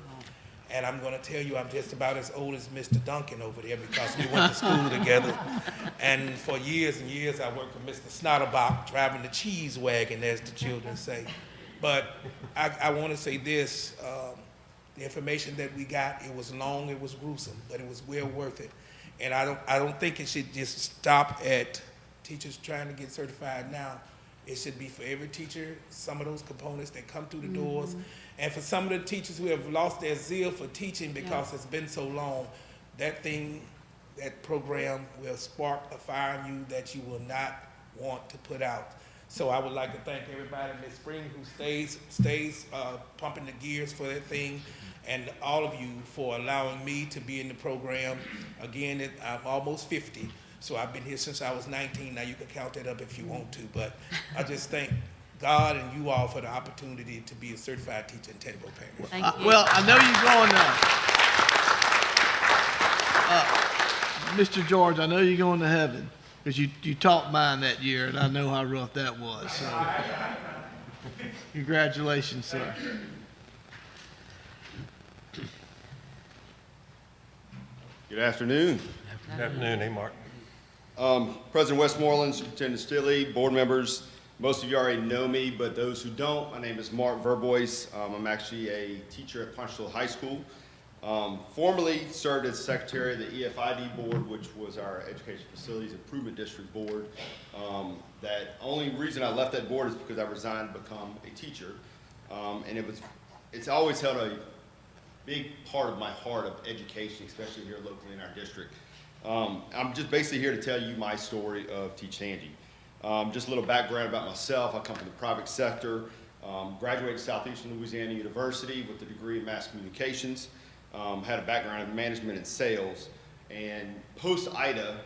[SPEAKER 19] And I'm going to tell you, I'm just about as old as Mr. Duncan over there because we went to school together. And for years and years, I worked with Mr. Snotterbock, driving the cheese wagon, as the children say. But I want to say this, the information that we got, it was long, it was gruesome, but it was well worth it. And I don't think it should just stop at teachers trying to get certified now. It should be for every teacher, some of those components that come through the doors. And for some of the teachers who have lost their zeal for teaching because it's been so long, that program will spark a fire in you that you will not want to put out. So I would like to thank everybody, Ms. Spring, who stays pumping the gears for that thing, and all of you for allowing me to be in the program. Again, I'm almost 50. So I've been here since I was 19. Now you can count that up if you want to, but I just thank God and you all for the opportunity to be a certified teacher in Tangipahoa Parish.
[SPEAKER 7] Thank you.
[SPEAKER 12] Well, I know you're going Mr. George, I know you're going to heaven because you taught mine that year, and I know how rough that was. So, congratulations, sir.
[SPEAKER 20] Good afternoon.
[SPEAKER 4] Good afternoon. Hey, Mark.
[SPEAKER 20] President Westmoreland, Superintendent Stilley, board members, Most of you already know me, but those who don't, my name is Mark Verbois. I'm actually a teacher at Punchville High School. Formerly served as secretary of the EFID board, which was our Education Facilities Improvement District board. That only reason I left that board is because I resigned to become a teacher. And it's always held a big part of my heart of education, especially here locally in our district. I'm just basically here to tell you my story of Teach Tangi. Just a little background about myself. I come from the private sector, graduated Southeastern Louisiana University with a degree in mass communications, had a background in management and sales, and post-IDA,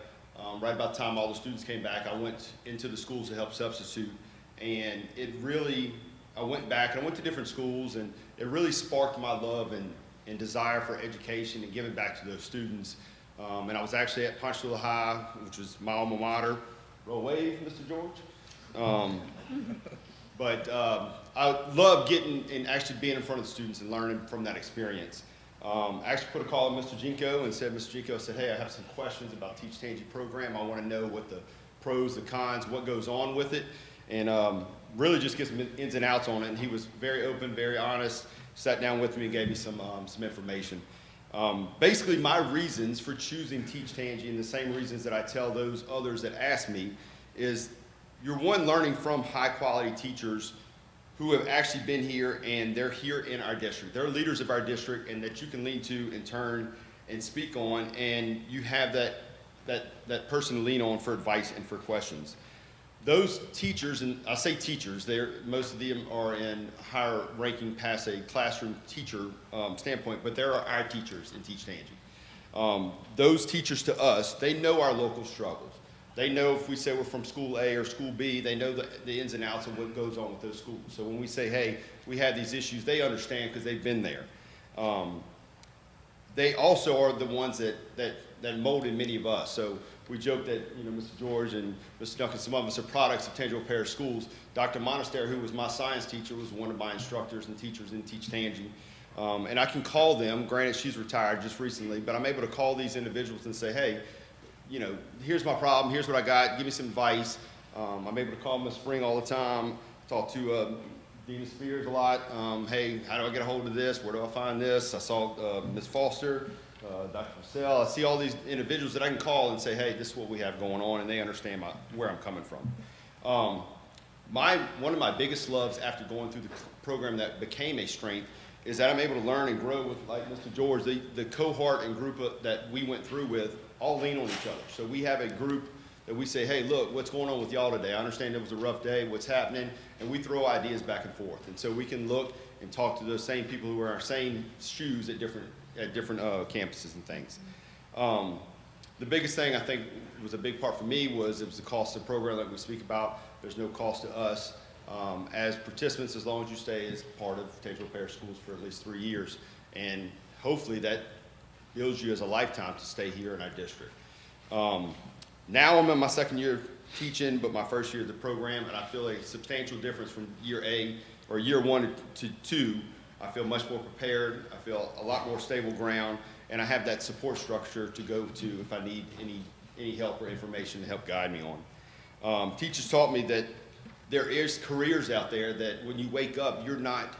[SPEAKER 20] right about the time all the students came back, I went into the schools to help substitute, and it really, I went back and I went to different schools, and it really sparked my love and desire for education and giving back to those students. And I was actually at Punchville High, which was my alma mater. Roll wave, Mr. George. I love getting and actually being in front of the students and learning from that experience. I actually put a call to Mr. Jinko and said, Mr. Jinko said, hey, I have some questions about Teach Tangi program. I want to know what the pros, the cons, what goes on with it, and really just get some ins and outs on it. And he was very open, very honest, sat down with me and gave me some information. Basically, my reasons for choosing Teach Tangi, and the same reasons that I tell those others that ask me, is you're one, learning from high quality teachers who have actually been here and they're here in our district. They're leaders of our district and that you can lean to and turn and speak on, and you have that person to lean on for advice and for questions. Those teachers, and I say teachers, most of them are in higher ranking past a classroom teacher standpoint, but there are our teachers in Teach Tangi. Those teachers to us, they know our local struggles. They know if we say we're from school A or school B, they know the ins and outs of what goes on with those schools. So when we say, hey, we have these issues, they understand because they've been there. They also are the ones that molded many of us. So we joke that, Mr. George and Mr. Duncan, some of us are products of Tangipahoa Parish Schools. Dr. Monaster, who was my science teacher, was one of my instructors and teachers in Teach Tangi. And I can call them, granted she's retired just recently, but I'm able to call these individuals and say, hey, here's my problem, here's what I got, give me some advice. I'm able to call Ms. Spring all the time, talk to Dean Spears a lot. Hey, how do I get a hold of this? Where do I find this? I saw Ms. Foster, Dr. Purcell. I see all these individuals that I can call and say, hey, this is what we have going on, and they understand where I'm coming from. One of my biggest loves after going through the program that became a strength is that I'm able to learn and grow with, like Mr. George, the cohort and group that we went through with all lean on each other. So we have a group that we say, hey, look, what's going on with y'all today? I understand it was a rough day, what's happening, and we throw ideas back and forth. And so we can look and talk to those same people who are in our same shoes at different campuses and things. The biggest thing I think was a big part for me was it was the cost of the program that we speak about. There's no cost to us. As participants, as long as you stay as part of Tangipahoa Parish Schools for at least 3 years, and hopefully that builds you as a lifetime to stay here in our district. Now I'm in my second year teaching, but my first year of the program, and I feel a substantial difference from year A or year 1 to 2. I feel much more prepared. I feel a lot more stable ground, and I have that support structure to go to if I need any help or information to help guide me on. Teachers taught me that there is careers out there that when you wake up, you're not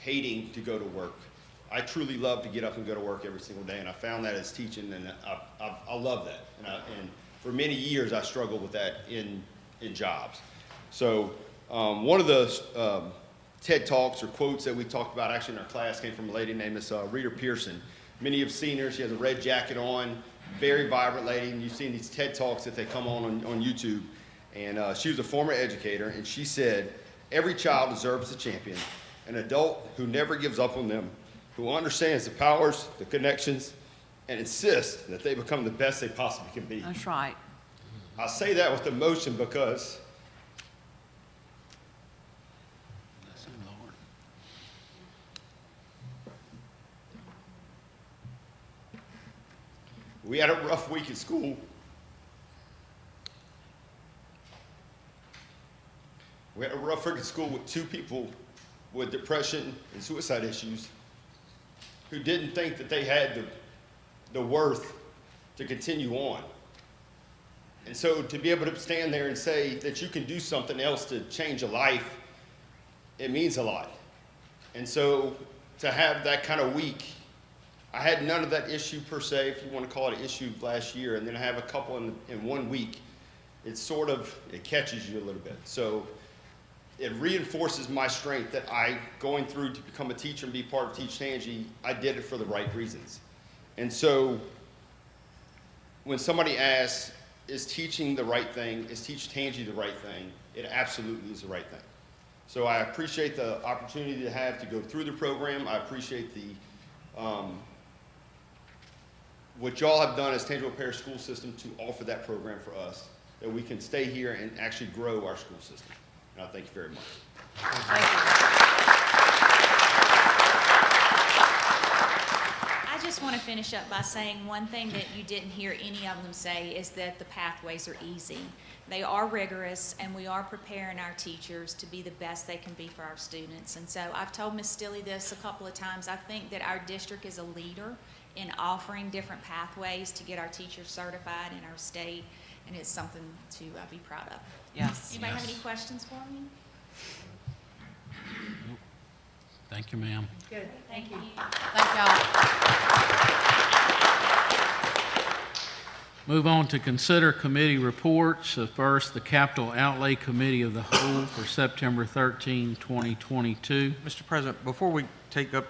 [SPEAKER 20] hating to go to work. I truly love to get up and go to work every single day, and I found that as teaching, and I love that. And for many years, I struggled with that in jobs. So one of the TED Talks or quotes that we talked about actually in our class came from a lady named Miss Rita Pearson. Many have seen her. She has a red jacket on, very vibrant lady, and you've seen these TED Talks that they come on YouTube. And she was a former educator, and she said, every child deserves a champion, an adult who never gives up on them, who understands the powers, the connections, and insists that they become the best they possibly can be.
[SPEAKER 7] That's right.
[SPEAKER 20] I say that with emotion because we had a rough week at school. We had a rough week at school with 2 people with depression and suicide issues who didn't think that they had the worth to continue on. And so to be able to stand there and say that you can do something else to change a life, it means a lot. And so to have that kind of week, I had none of that issue per se, if you want to call it an issue, last year, and then I have a couple in 1 week. It's sort of, it catches you a little bit. So it reinforces my strength that going through to become a teacher and be part of Teach Tangi, I did it for the right reasons. And so when somebody asks, is teaching the right thing? Is Teach Tangi the right thing? It absolutely is the right thing. So I appreciate the opportunity to have to go through the program. I appreciate what y'all have done as Tangipahoa Parish School System to offer that program for us, that we can stay here and actually grow our school system. And I thank you very much.
[SPEAKER 17] I just want to finish up by saying one thing that you didn't hear any of them say is that the pathways are easy. They are rigorous, and we are preparing our teachers to be the best they can be for our students. And so I've told Ms. Stilley this a couple of times. I think that our district is a leader in offering different pathways to get our teachers certified in our state, and it's something to be proud of.
[SPEAKER 7] Yes.
[SPEAKER 17] Anybody have any questions for me?
[SPEAKER 1] Thank you, ma'am.
[SPEAKER 17] Good, thank you.
[SPEAKER 7] Thank y'all.
[SPEAKER 1] Move on to consider committee reports. First, the Capital Outlay Committee of the Whole for September 13, 2022.
[SPEAKER 21] Mr. President, before we take up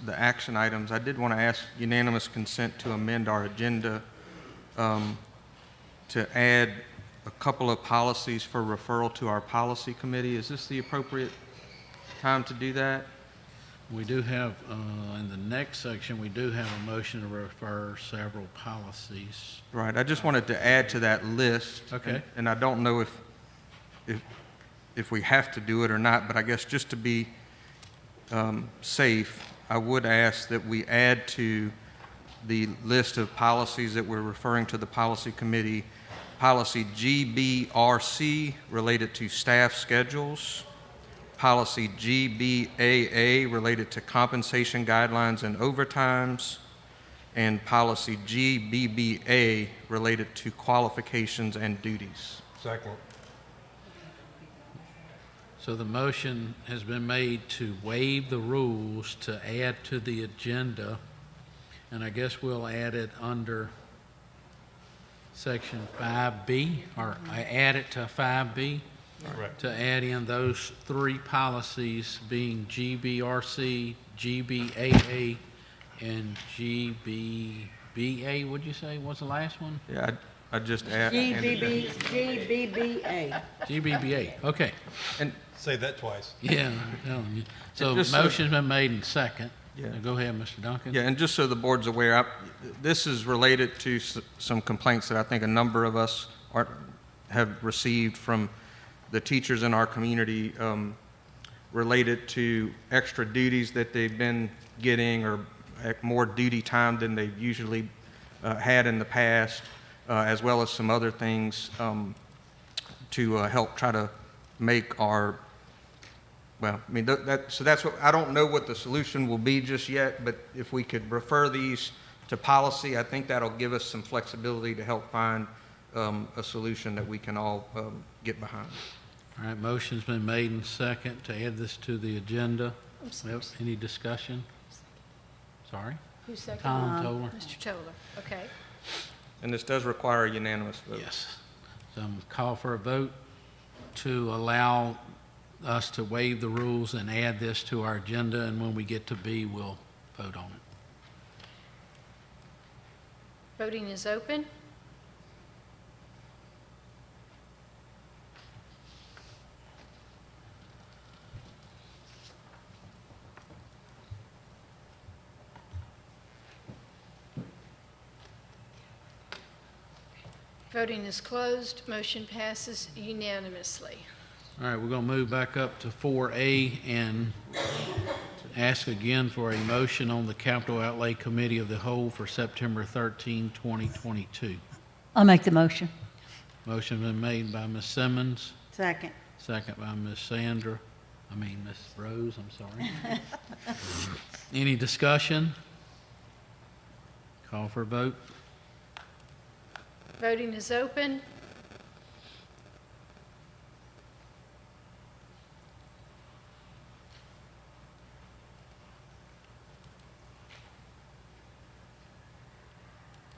[SPEAKER 21] the action items, I did want to ask unanimous consent to amend our agenda to add a couple of policies for referral to our policy committee. Is this the appropriate time to do that?
[SPEAKER 1] We do have, in the next section, we do have a motion to refer several policies.
[SPEAKER 21] Right. I just wanted to add to that list.
[SPEAKER 1] Okay.
[SPEAKER 21] And I don't know if we have to do it or not, but I guess just to be safe, I would ask that we add to the list of policies that we're referring to the policy committee, policy GBRC related to staff schedules, policy GBAA related to compensation guidelines and overtimes, and policy GBBA related to qualifications and duties.
[SPEAKER 4] Second.
[SPEAKER 1] So the motion has been made to waive the rules to add to the agenda, and I guess we'll add it under section 5B, or I add it to 5B.
[SPEAKER 4] Correct.
[SPEAKER 1] To add in those three policies being GBRC, GBAA, and GBBA, would you say? What's the last one?
[SPEAKER 21] Yeah, I just add.
[SPEAKER 13] GBBA.
[SPEAKER 1] GBBA, okay.
[SPEAKER 21] And
[SPEAKER 4] say that twice.
[SPEAKER 1] Yeah, I'm telling you. So
[SPEAKER 21] just
[SPEAKER 1] motion's been made in second.
[SPEAKER 21] Yeah.
[SPEAKER 1] Go ahead, Mr. Duncan.
[SPEAKER 21] Yeah, and just so the board's aware, this is related to some complaints that I think a number of us have received from the teachers in our community related to extra duties that they've been getting or more duty time than they've usually had in the past, as well as some other things to help try to make our, well, I mean, so that's what, I don't know what the solution will be just yet, but if we could refer these to policy, I think that'll give us some flexibility to help find a solution that we can all get behind.
[SPEAKER 1] All right, motion's been made in second to add this to the agenda. Well, any discussion? Sorry?
[SPEAKER 3] Who's second?
[SPEAKER 1] Tom Toller.
[SPEAKER 3] Mr. Toller, okay.
[SPEAKER 21] And this does require a unanimous vote.
[SPEAKER 1] Yes. So I'm call for a vote to allow us to waive the rules and add this to our agenda, and when we get to B, we'll vote on it.
[SPEAKER 3] Voting is open. Voting is closed. Motion passes unanimously.
[SPEAKER 1] All right, we're going to move back up to 4A and ask again for a motion on the Capital Outlay Committee of the Whole for September 13, 2022.
[SPEAKER 13] I'll make the motion.
[SPEAKER 1] Motion been made by Ms. Simmons,
[SPEAKER 13] Second.
[SPEAKER 1] second by Ms. Ms. Rose, I'm sorry. Any discussion? Call for a vote.
[SPEAKER 3] Voting is open.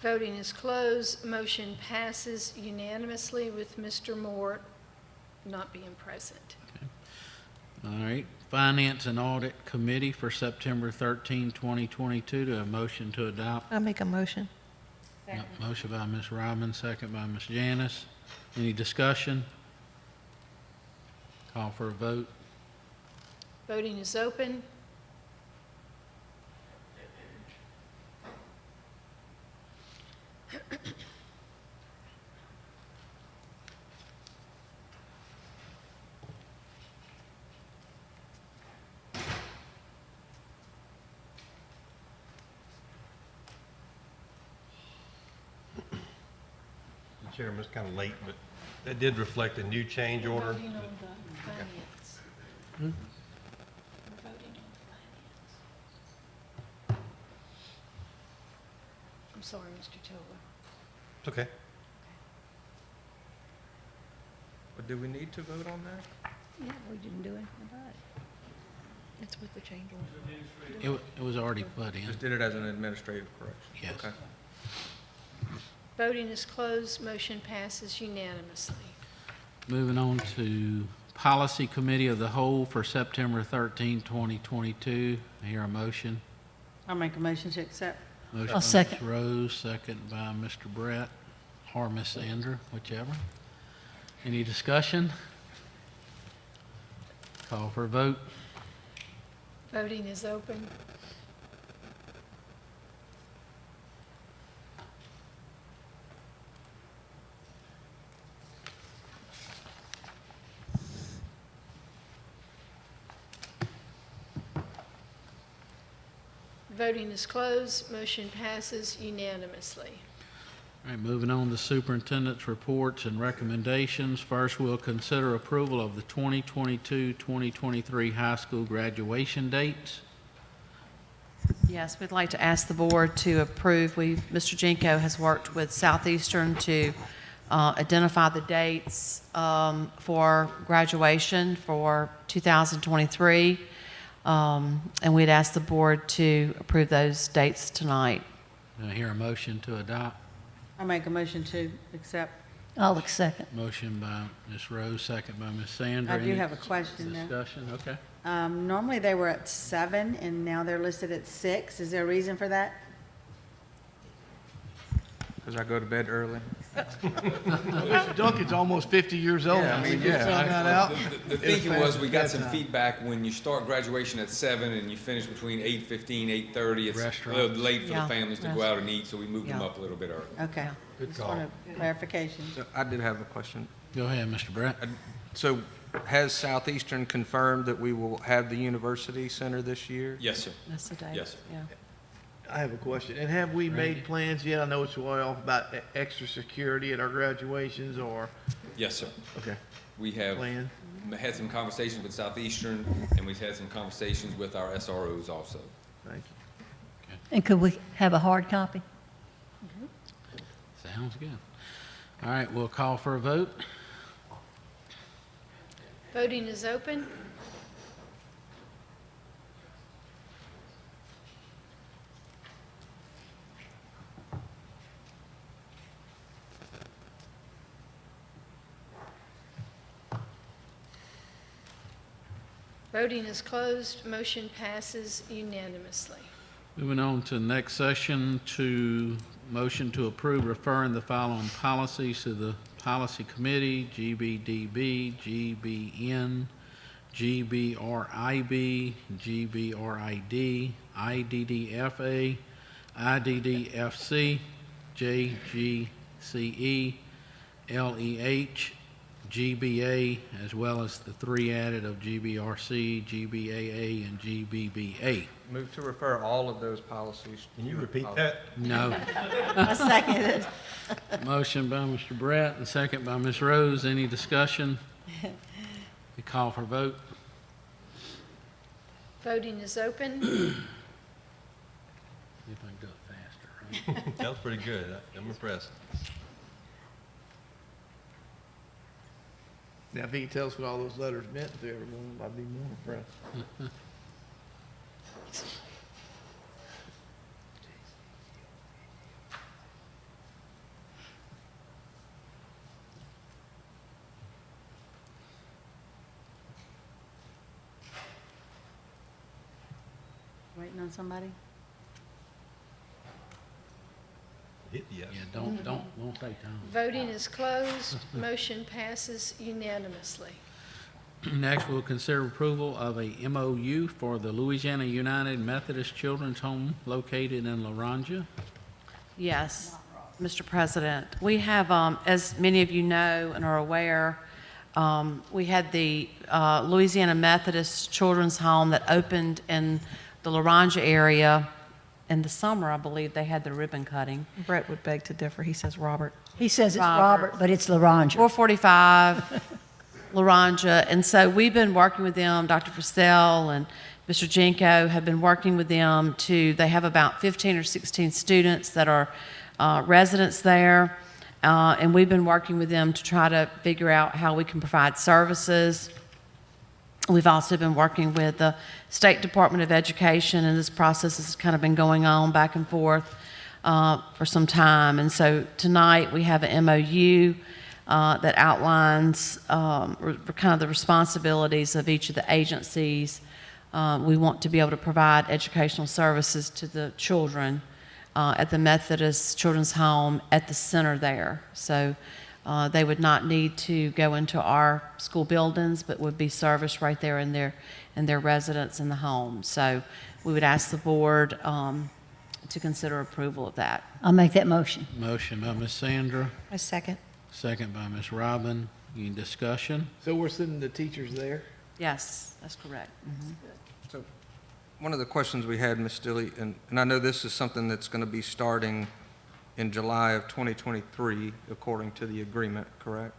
[SPEAKER 3] Voting is closed. Motion passes unanimously with Mr. Moore not being present.
[SPEAKER 1] All right. Finance and Audit Committee for September 13, 2022. Do I have a motion to adopt?
[SPEAKER 2] I make a motion.
[SPEAKER 1] Yep, motion by Ms. Robbins, second by Ms. Janice. Any discussion? Call for a vote.
[SPEAKER 3] Voting is open.
[SPEAKER 4] Chairman, it's kind of late, but that did reflect a new change order.
[SPEAKER 3] Voting on the finance.
[SPEAKER 1] Hmm?
[SPEAKER 3] We're voting on the finance. I'm sorry, Mr. Toller.
[SPEAKER 4] It's okay.
[SPEAKER 21] But do we need to vote on that?
[SPEAKER 2] Yeah, we didn't do anything about it. It's with the change order.
[SPEAKER 1] It was already put in.
[SPEAKER 21] Just did it as an administrative correction?
[SPEAKER 1] Yes.
[SPEAKER 21] Okay.
[SPEAKER 3] Voting is closed. Motion passes unanimously.
[SPEAKER 1] Moving on to Policy Committee of the Whole for September 13, 2022. I hear a motion.
[SPEAKER 5] I'll make a motion to accept.
[SPEAKER 1] Motion
[SPEAKER 5] I'll
[SPEAKER 1] by
[SPEAKER 5] second.
[SPEAKER 1] Ms. Rose, second by Mr. Brett, or Ms. Andrew, whichever. Any discussion? Call for a vote.
[SPEAKER 3] Voting is open. Voting is closed. Motion passes unanimously.
[SPEAKER 1] All right, moving on to superintendent's reports and recommendations. First, we'll consider approval of the 2022-2023 high school graduation dates.
[SPEAKER 7] Yes, we'd like to ask the board to approve. Mr. Jenko has worked with Southeastern to identify the dates for graduation for 2023. And we'd ask the board to approve those dates tonight.
[SPEAKER 1] Do I hear a motion to adopt?
[SPEAKER 5] I'll make a motion to accept.
[SPEAKER 13] I'll second.
[SPEAKER 1] Motion by Ms. Rose, second by Ms. Sandra.
[SPEAKER 5] I do
[SPEAKER 1] Any
[SPEAKER 5] have a question though.
[SPEAKER 1] discussion? Okay.
[SPEAKER 5] Normally they were at 7 and now they're listed at 6. Is there a reason for that?
[SPEAKER 21] Because I go to bed early.
[SPEAKER 12] Mr. Duncan's almost 50 years old.
[SPEAKER 21] Yeah, I mean,
[SPEAKER 12] We just found that out.
[SPEAKER 9] The thinking was, we got some feedback when you start graduation at 7 and you finish between 8:15, 8:30. It's a little
[SPEAKER 1] Restaurants.
[SPEAKER 9] late for
[SPEAKER 7] Yeah,
[SPEAKER 9] the families to go out and eat, so we moved them
[SPEAKER 7] Yeah.
[SPEAKER 9] up a little bit early.
[SPEAKER 5] Okay.
[SPEAKER 1] Good
[SPEAKER 5] Just
[SPEAKER 1] call.
[SPEAKER 5] wanted clarification.
[SPEAKER 21] So I did have a question.
[SPEAKER 1] Go ahead, Mr. Brett.
[SPEAKER 21] So has Southeastern confirmed that we will have the university center this year?
[SPEAKER 9] Yes, sir.
[SPEAKER 7] That's the date.
[SPEAKER 9] Yes, sir.
[SPEAKER 7] Yeah.
[SPEAKER 12] I have a question. And have we
[SPEAKER 1] Randy?
[SPEAKER 12] made plans yet? I know it's way off about extra security at our graduations or,
[SPEAKER 9] Yes, sir.
[SPEAKER 12] okay,
[SPEAKER 9] We have
[SPEAKER 12] plan?
[SPEAKER 9] had some conversations with Southeastern, and we've had some conversations with our SROs also.
[SPEAKER 12] Thank you.
[SPEAKER 13] And could we have a hard copy?
[SPEAKER 1] Sounds good. All right, we'll call for a vote.
[SPEAKER 3] Voting is open. Voting is closed. Motion passes unanimously.
[SPEAKER 1] Moving on to the next session, to motion to approve referring the following policies to the Policy Committee: GBDB, GBN, GBRIB, GBRID, IDDFA, IDDFC, JGCE, LEH, GBA, as well as the three added of GBRC, GBAA, and GBBA.
[SPEAKER 21] Move to refer all of those policies.
[SPEAKER 4] Can you repeat that?
[SPEAKER 1] No.
[SPEAKER 5] I second it.
[SPEAKER 1] Motion by Mr. Brett and second by Ms. Rose. Any discussion? We call for vote.
[SPEAKER 3] Voting is open.
[SPEAKER 1] See if I can do it faster, right?
[SPEAKER 4] That was pretty good. I'm impressed.
[SPEAKER 12] Now, if he could tell us what all those letters meant to everyone, I'd be more impressed.
[SPEAKER 5] waiting on somebody?
[SPEAKER 4] Hit yes.
[SPEAKER 1] Yeah, don't take time.
[SPEAKER 3] Voting is closed. Motion passes unanimously.
[SPEAKER 1] Next, we'll consider approval of a MOU for the Louisiana United Methodist Children's Home located in Laranja.
[SPEAKER 7] Yes, Mr. President. We have, as many of you know and are aware, we had the Louisiana Methodist Children's Home that opened in the Laranja area in the summer. I believe they had the ribbon cutting.
[SPEAKER 2] Brett would beg to differ. He says Robert.
[SPEAKER 13] He says it's Robert, but it's Laranja.
[SPEAKER 7] 445 Laranja. And so we've been working with them, Dr. Fussell and Mr. Jenko have been working with them they have about 15 or 16 students that are residents there. And we've been working with them to try to figure out how we can provide services. We've also been working with the State Department of Education, and this process has kind of been going on back and forth for some time. And so tonight we have an MOU that outlines kind of the responsibilities of each of the agencies. We want to be able to provide educational services to the children at the Methodist Children's Home at the center there. So they would not need to go into our school buildings, but would be serviced right there in their residence in the home. So we would ask the board to consider approval of that.
[SPEAKER 13] I'll make that motion.
[SPEAKER 1] Motion by Ms. Sandra,
[SPEAKER 2] A second.
[SPEAKER 1] second by Ms. Robin. Any discussion?
[SPEAKER 12] So we're sending the teachers there?
[SPEAKER 7] Yes, that's correct.
[SPEAKER 21] So one of the questions we had, Ms. Stilley, and I know this is something that's going to be starting in July of 2023, according to the agreement, correct?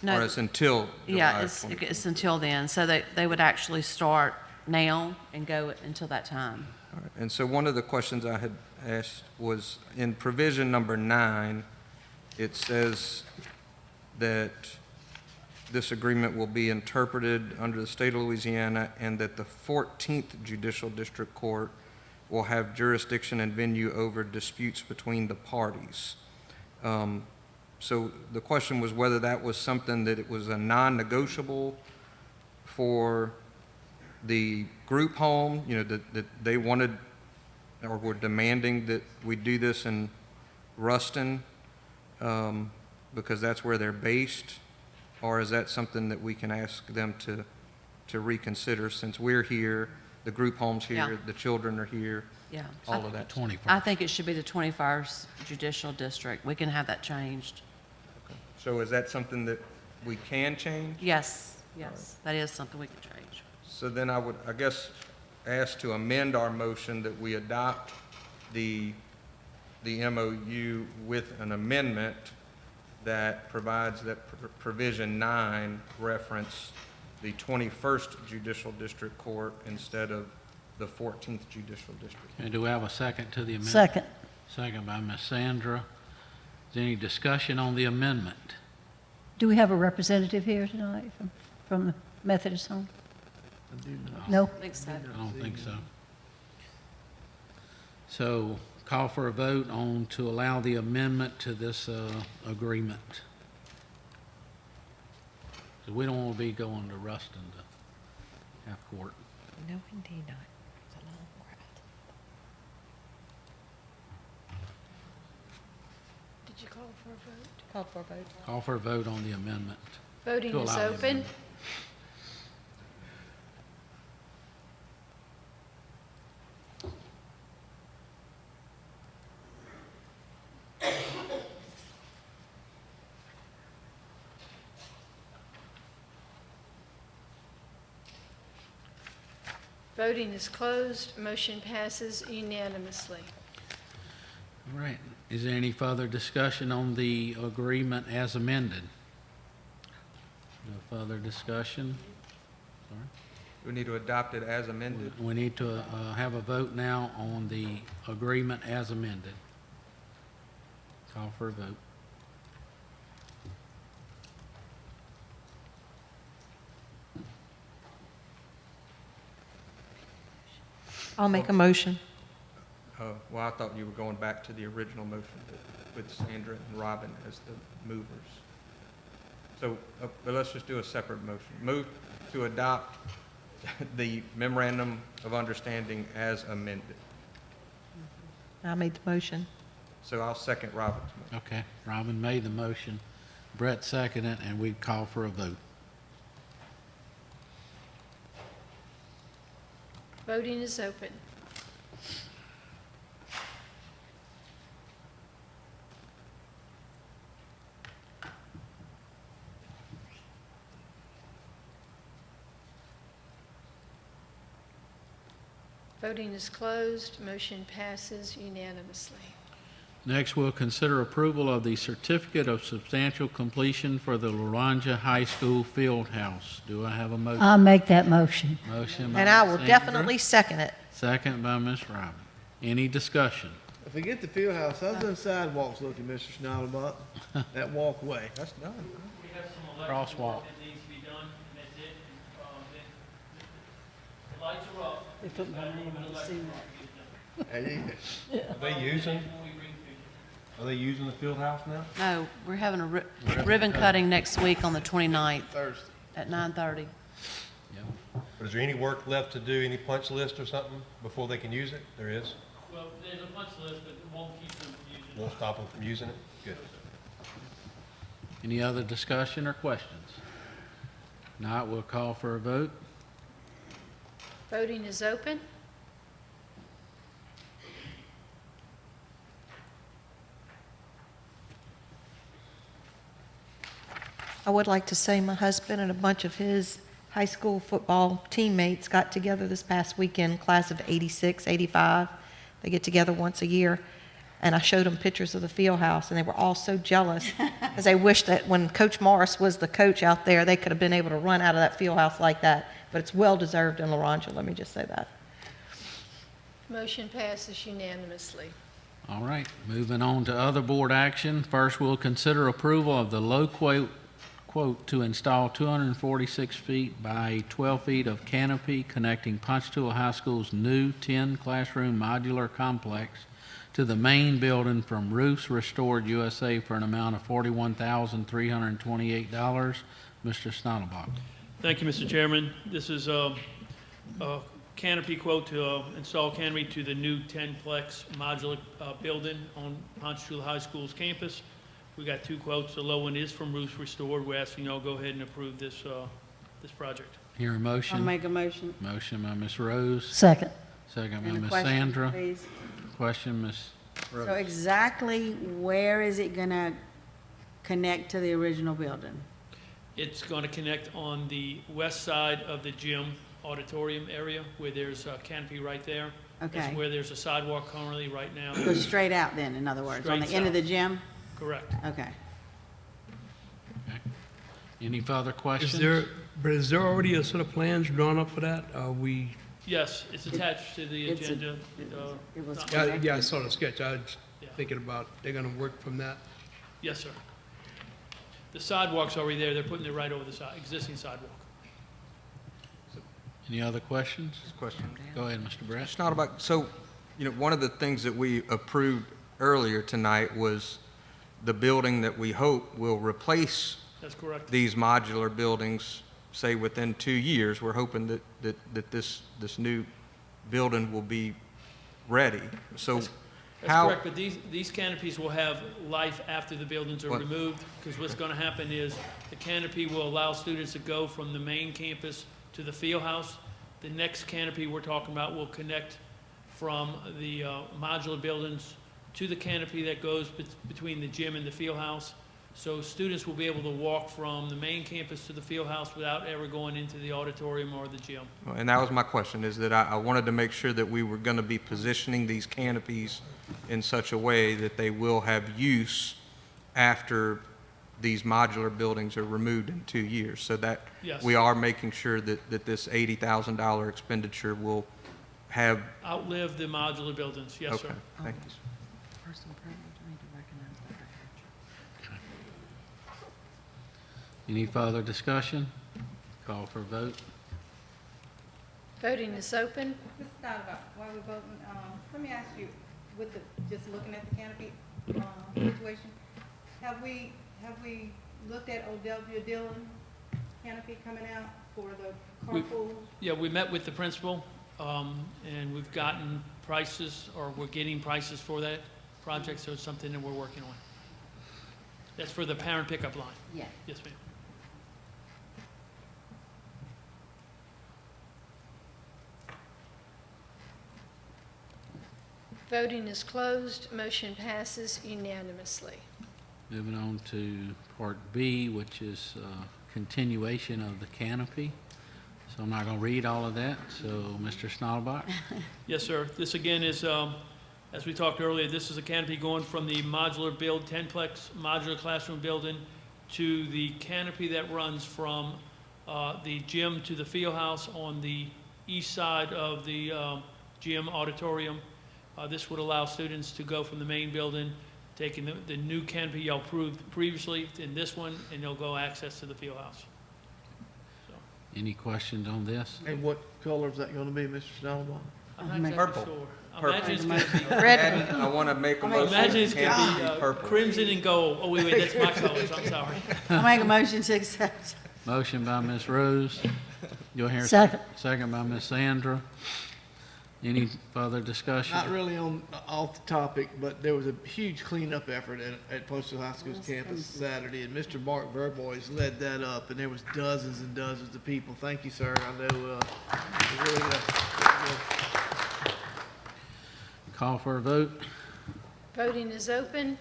[SPEAKER 7] No.
[SPEAKER 21] Or it's until July
[SPEAKER 7] Yeah,
[SPEAKER 21] of
[SPEAKER 7] it's
[SPEAKER 21] 2023?
[SPEAKER 7] it's until then. So they would actually start now and go until that time.
[SPEAKER 21] All right. And so one of the questions I had asked was, in provision number 9, it says that this agreement will be interpreted under the state of Louisiana and that the 14th Judicial District Court will have jurisdiction and venue over disputes between the parties. So the question was whether that was something that it was a non-negotiable for the group home, that they wanted or were demanding that we do this in Ruston because that's where they're based, or is that something that we can ask them to reconsider since we're here, the group home's here,
[SPEAKER 7] Yeah.
[SPEAKER 21] the children are here,
[SPEAKER 7] Yeah.
[SPEAKER 21] all of that?
[SPEAKER 7] I think it should be the 21st Judicial District. We can have that changed.
[SPEAKER 21] So is that something that we can change?
[SPEAKER 7] Yes, that is something we can change.
[SPEAKER 21] So then I would, I guess, ask to amend our motion that we adopt the MOU with an amendment that provides that provision 9 reference the 21st Judicial District Court instead of the 14th Judicial District.
[SPEAKER 1] Okay, do we have a second to the amendment?
[SPEAKER 13] Second.
[SPEAKER 1] Second by Ms. Sandra. Is there any discussion on the amendment?
[SPEAKER 13] Do we have a representative here tonight from the Methodist home? No?
[SPEAKER 7] I think so.
[SPEAKER 1] I don't think so. So call for a vote on to allow the amendment to this agreement. So we don't want to be going to Ruston to have court.
[SPEAKER 2] No, indeed not.
[SPEAKER 3] Did you call for a vote?
[SPEAKER 2] Called for a vote.
[SPEAKER 1] Call for a vote on the amendment.
[SPEAKER 3] Voting
[SPEAKER 1] To
[SPEAKER 3] is
[SPEAKER 1] allow the
[SPEAKER 3] open.
[SPEAKER 1] amendment.
[SPEAKER 3] Voting is closed. Motion passes unanimously.
[SPEAKER 1] All right. Is there any further discussion on the agreement as amended? No further discussion? Sorry.
[SPEAKER 21] We need to adopt it as amended.
[SPEAKER 1] We need to have a vote now on the agreement as amended. Call for a vote.
[SPEAKER 2] I'll make a motion.
[SPEAKER 21] Well, I thought you were going back to the original motion with Sandra and Robin as the movers. So, but let's just do a separate motion. Move to adopt the memorandum of understanding as amended.
[SPEAKER 2] I made the motion.
[SPEAKER 21] So I'll second Robin's motion.
[SPEAKER 1] Okay, Robin made the motion, Brett seconded it, and we call for a vote.
[SPEAKER 3] Voting is open. Voting is closed. Motion passes unanimously.
[SPEAKER 1] Next, we'll consider approval of the certificate of substantial completion for the Laranja High School Field House. Do I have a motion?
[SPEAKER 6] I'll make that motion.
[SPEAKER 1] Motion by
[SPEAKER 2] And I
[SPEAKER 1] Ms.
[SPEAKER 2] will
[SPEAKER 1] Sandra,
[SPEAKER 2] definitely second it.
[SPEAKER 1] second by Ms. Robin. Any discussion?
[SPEAKER 12] Forget the field house, how's them sidewalks looking, Mr. Schneiderbach? That walkway?
[SPEAKER 21] That's done.
[SPEAKER 22] We have some electrical
[SPEAKER 1] Crosswalk.
[SPEAKER 22] work that needs to be done, and that's it. The lights are up.
[SPEAKER 6] They put my name on the scene.
[SPEAKER 4] Are they using, are they using the field house now?
[SPEAKER 7] No, we're having a ribbon cutting next week on the 29th
[SPEAKER 12] Thursday.
[SPEAKER 7] at 9:30.
[SPEAKER 4] But is there any work left to do, any punch list or something before they can use it? There is?
[SPEAKER 22] Well, there's a punch list, but it won't keep them from using it.
[SPEAKER 4] Won't stop them from using it? Good.
[SPEAKER 1] Any other discussion or questions? Not, we'll call for a vote.
[SPEAKER 3] Voting is open.
[SPEAKER 2] I would like to say my husband and a bunch of his high school football teammates got together this past weekend, class of 86, 85. They get together once a year. And I showed them pictures of the field house, and they were all so jealous because they wished that when Coach Morris was the coach out there, they could have been able to run out of that field house like that. But it's well-deserved in Laranja, let me just say that.
[SPEAKER 3] Motion passes unanimously.
[SPEAKER 1] All right, moving on to other board action. First, we'll consider approval of the low quote to install 246 feet by 12 feet of canopy connecting Ponchatoula High School's new 10-classroom modular complex to the main building from Roofs Restored USA for an amount of $41,328. Mr. Schneiderbach.
[SPEAKER 22] Thank you, Mr. Chairman. This is a canopy quote to install canopy to the new 10-plex modular building on Ponchatoula High School's campus. We got two quotes. The low one is from Roofs Restored. We're asking y'all go ahead and approve this, this project.
[SPEAKER 1] Hear a motion?
[SPEAKER 5] I'll make a motion.
[SPEAKER 1] Motion by Ms. Rose.
[SPEAKER 6] Second.
[SPEAKER 1] Second by
[SPEAKER 5] And a
[SPEAKER 1] Ms.
[SPEAKER 5] question,
[SPEAKER 1] Sandra.
[SPEAKER 5] please.
[SPEAKER 1] Question, Ms. Rose.
[SPEAKER 5] So exactly where is it gonna connect to the original building?
[SPEAKER 22] It's going to connect on the west side of the gym auditorium area where there's a canopy right there.
[SPEAKER 5] Okay.
[SPEAKER 22] That's where there's a sidewalk currently right now.
[SPEAKER 5] Go straight out then, in other words, on the
[SPEAKER 22] Straight
[SPEAKER 5] end of the
[SPEAKER 22] south.
[SPEAKER 5] gym?
[SPEAKER 22] Correct.
[SPEAKER 5] Okay.
[SPEAKER 1] Any further questions?
[SPEAKER 23] Is there already a set of plans drawn up for that? We,
[SPEAKER 22] Yes, it's attached to the
[SPEAKER 5] It's a-
[SPEAKER 22] agenda.
[SPEAKER 5] It was
[SPEAKER 23] yeah, I saw the sketch. I was thinking about, they're gonna work from that.
[SPEAKER 22] Yes, sir. The sidewalk's already there. They're putting it right over the existing sidewalk.
[SPEAKER 1] Any other questions?
[SPEAKER 21] Question.
[SPEAKER 1] Go ahead, Mr. Brett.
[SPEAKER 21] It's not about, so, one of the things that we approved earlier tonight was the building that we hope will replace
[SPEAKER 22] That's correct.
[SPEAKER 21] these modular buildings, say within 2 years. We're hoping that this new building will be ready. So
[SPEAKER 22] That's
[SPEAKER 21] how?
[SPEAKER 22] correct, but these canopies will have life after the buildings are
[SPEAKER 21] What?
[SPEAKER 22] removed, because what's going to happen is the canopy will allow students to go from the main campus to the field house. The next canopy we're talking about will connect from the modular buildings to the canopy that goes between the gym and the field house. So students will be able to walk from the main campus to the field house without ever going into the auditorium or the gym.
[SPEAKER 21] And that was my question, is that I wanted to make sure that we were going to be positioning these canopies in such a way that they will have use after these modular buildings are removed in 2 years, so that
[SPEAKER 22] Yes.
[SPEAKER 21] we are making sure that this $80,000 expenditure will have.
[SPEAKER 22] Outlive the modular buildings, yes, sir.
[SPEAKER 21] Okay, thank you.
[SPEAKER 1] Any further discussion? Call for a vote.
[SPEAKER 3] Voting is open.
[SPEAKER 24] Ms. Steinbach, while we're voting, let me ask you, with the, just looking at the canopy, situation, have we looked at O.W. Dillon canopy coming out for the
[SPEAKER 22] We-
[SPEAKER 24] carpool?
[SPEAKER 22] Yeah, we met with the principal, and we've gotten prices, or we're getting prices for that project, so it's something that we're working on. That's for the parent pickup line.
[SPEAKER 7] Yeah.
[SPEAKER 22] Yes, ma'am.
[SPEAKER 3] Voting is closed. Motion passes unanimously.
[SPEAKER 1] Moving on to Part B, which is continuation of the canopy. So I'm not going to read all of that, so Mr. Schnallbach.
[SPEAKER 22] Yes, sir. This again is, as we talked earlier, this is a canopy going from the modular build, 10-plex modular classroom building to the canopy that runs from the gym to the field house on the east side of the gym auditorium. This would allow students to go from the main building, taking the new canopy y'all approved previously in this one, and they'll go access to the field house.
[SPEAKER 1] Any questions on this?
[SPEAKER 12] And what color is that gonna be, Mr. Schnallbaum?
[SPEAKER 22] I'm not exactly
[SPEAKER 21] Purple.
[SPEAKER 22] sure. I
[SPEAKER 21] Purple.
[SPEAKER 22] imagine it's going to be
[SPEAKER 2] Red.
[SPEAKER 21] I want to make a
[SPEAKER 22] I
[SPEAKER 21] motion.
[SPEAKER 22] imagine it's
[SPEAKER 21] it
[SPEAKER 22] going
[SPEAKER 21] can't
[SPEAKER 22] to
[SPEAKER 21] be
[SPEAKER 22] be
[SPEAKER 21] purple.
[SPEAKER 22] crimson and gold. Oh, wait, that's my colors. I'm sorry.
[SPEAKER 5] I'll make a motion to accept.
[SPEAKER 1] Motion by Ms. Rose. You'll hear
[SPEAKER 6] Second.
[SPEAKER 1] second by Ms. Sandra. Any further discussion?
[SPEAKER 12] Not really on, off the topic, but there was a huge cleanup effort at Postal High School's campus Saturday, and Mr. Mark Verbois led that up, and there was dozens and dozens of people. Thank you, sir. I know, it really,
[SPEAKER 1] Call for a vote.
[SPEAKER 3] Voting is open.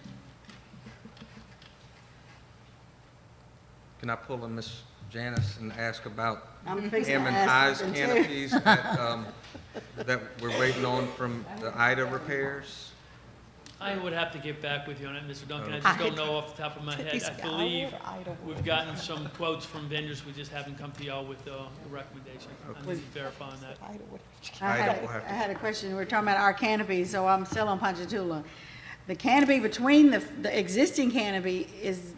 [SPEAKER 21] Can I pull in Ms. Janice and ask about
[SPEAKER 5] I'm fixing to
[SPEAKER 21] M and
[SPEAKER 5] ask
[SPEAKER 21] I's
[SPEAKER 5] them too.
[SPEAKER 21] canopies that we're waiting on from the Ida repairs?
[SPEAKER 22] I would have to get back with you on it, Mr. Duncan. I
[SPEAKER 21] Okay.
[SPEAKER 22] just don't know off the top of my head. I believe we've gotten some quotes from vendors. We just haven't come to y'all with the recommendation. I need to verify on that.
[SPEAKER 5] I had a question. We're talking about our canopy, so I'm still on Ponchatoula. The canopy between the existing canopy is,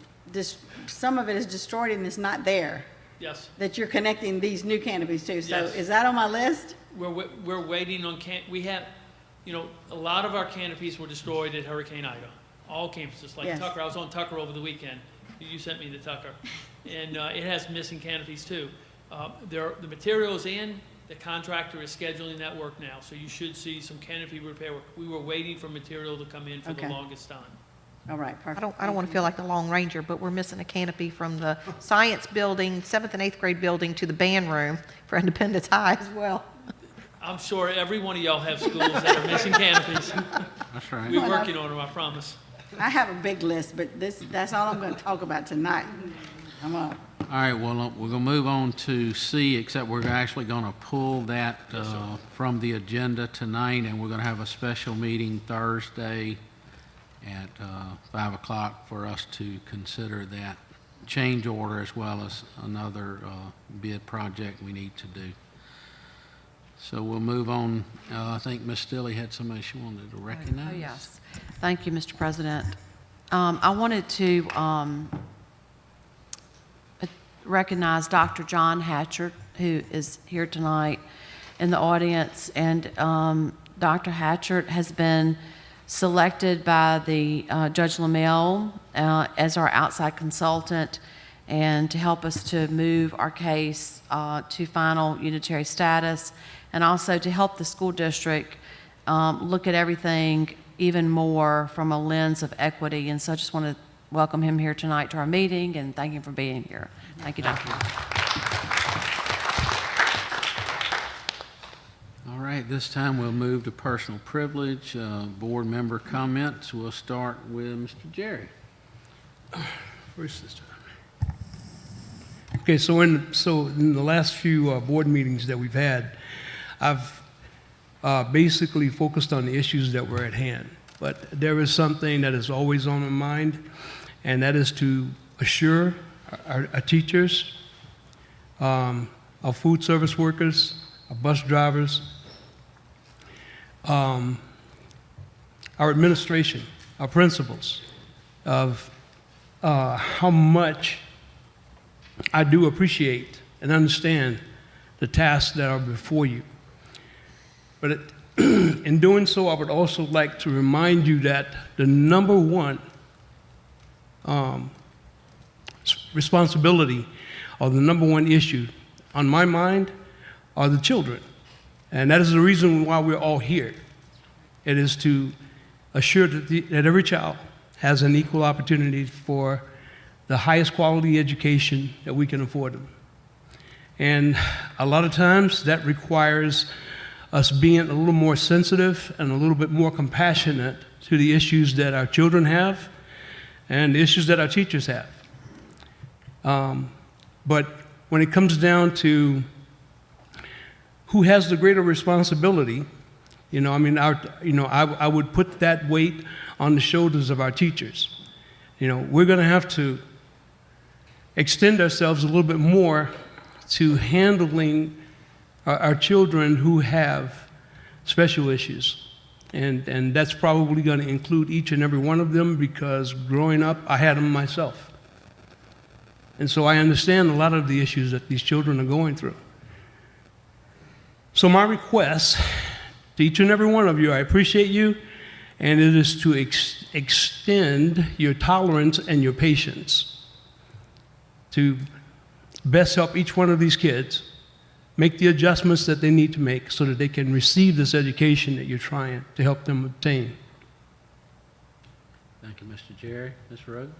[SPEAKER 5] some of it is destroyed and it's not there,
[SPEAKER 22] Yes.
[SPEAKER 5] that you're connecting these new canopies to. So
[SPEAKER 22] Yes.
[SPEAKER 5] is that on my list?
[SPEAKER 22] We're waiting on, we have, a lot of our canopies were destroyed at Hurricane Ida. All campuses, like
[SPEAKER 5] Yes.
[SPEAKER 22] Tucker. I was on Tucker over the weekend. You sent me to Tucker. And it has missing canopies too. The material is in. The contractor is scheduling that work now. So you should see some canopy repair work. We were waiting for material to come in for the
[SPEAKER 5] Okay.
[SPEAKER 22] longest time.
[SPEAKER 5] All right, perfect.
[SPEAKER 2] I don't want to feel like the Lone Ranger, but we're missing a canopy from the science building, 7th and 8th grade building, to the band room for Independence High as well.
[SPEAKER 22] I'm sure every one of y'all have schools that are missing canopies.
[SPEAKER 1] That's right.
[SPEAKER 22] We're working on them, I promise.
[SPEAKER 5] I have a big list, but that's all I'm going to talk about tonight. Come on.
[SPEAKER 1] All right, well, we're going to move on to C, except we're actually going to pull that from the agenda tonight, and we're going to have a special meeting Thursday at 5 o'clock for us to consider that change order as well as another bid project we need to do. So we'll move on. I think Ms. Stilley had somebody she wanted to recognize.
[SPEAKER 7] Oh, yes. Thank you, Mr. President. I wanted to recognize Dr. John Hatchard, who is here tonight in the audience. And Dr. Hatchard has been selected by the Judge LaMelle as our outside consultant and to help us to move our case to final unitary status, and also to help the school district look at everything even more from a lens of equity. And so I just want to welcome him here tonight to our meeting and thank him for being here. Thank you, Dr.
[SPEAKER 1] All right, this time we'll move to personal privilege, board member comments. We'll start with Mr. Jerry.
[SPEAKER 23] Where's this time? Okay, so in the last few board meetings that we've had, I've basically focused on the issues that were at hand. But there is something that is always on my mind, and that is to assure our teachers, our food service workers, our bus drivers, our administration, our principals, of how much I do appreciate and understand the tasks that are before you. But in doing so, I would also like to remind you that the number one responsibility, or the number one issue on my mind are the children. And that is the reason why we're all here. It is to assure that every child has an equal opportunity for the highest quality education that we can afford them. And a lot of times that requires us being a little more sensitive and a little bit more compassionate to the issues that our children have and the issues that our teachers have. But when it comes down to who has the greater responsibility, I would put that weight on the shoulders of our teachers. We're going to have to extend ourselves a little bit more to handling our children who have special issues. And that's probably going to include each and every one of them, because growing up, I had them myself. And so I understand a lot of the issues that these children are going through. So my request to each and every one of you, I appreciate you, and it is to extend your tolerance and your patience to best help each one of these kids make the adjustments that they need to make so that they can receive this education that you're trying to help them obtain.
[SPEAKER 1] Thank you, Mr. Jerry. Ms. Rhodes?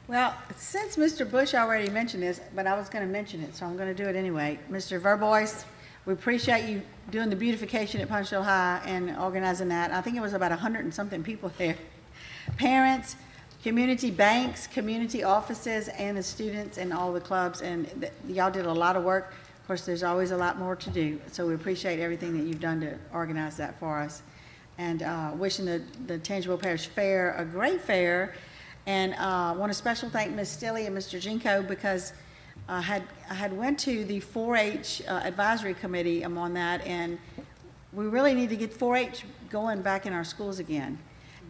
[SPEAKER 5] Well, since Mr. Bush already mentioned this, but I was going to mention it, so I'm going to do it anyway. Mr. Verbois, we appreciate you doing the beautification at Punch Hill High and organizing that. I think it was about 100 and something people there. Parents, community banks, community offices, and the students and all the clubs, and y'all did a lot of work. Of course, there's always a lot more to do, so we appreciate everything that you've done to organize that for us. And wishing the Tangible Parish Fair a great fair. And I want to special thank Ms. Stilley and Mr. Jinko, because I had went to the 4-H advisory committee. I'm on that, and we really need to get 4-H going back in our schools again.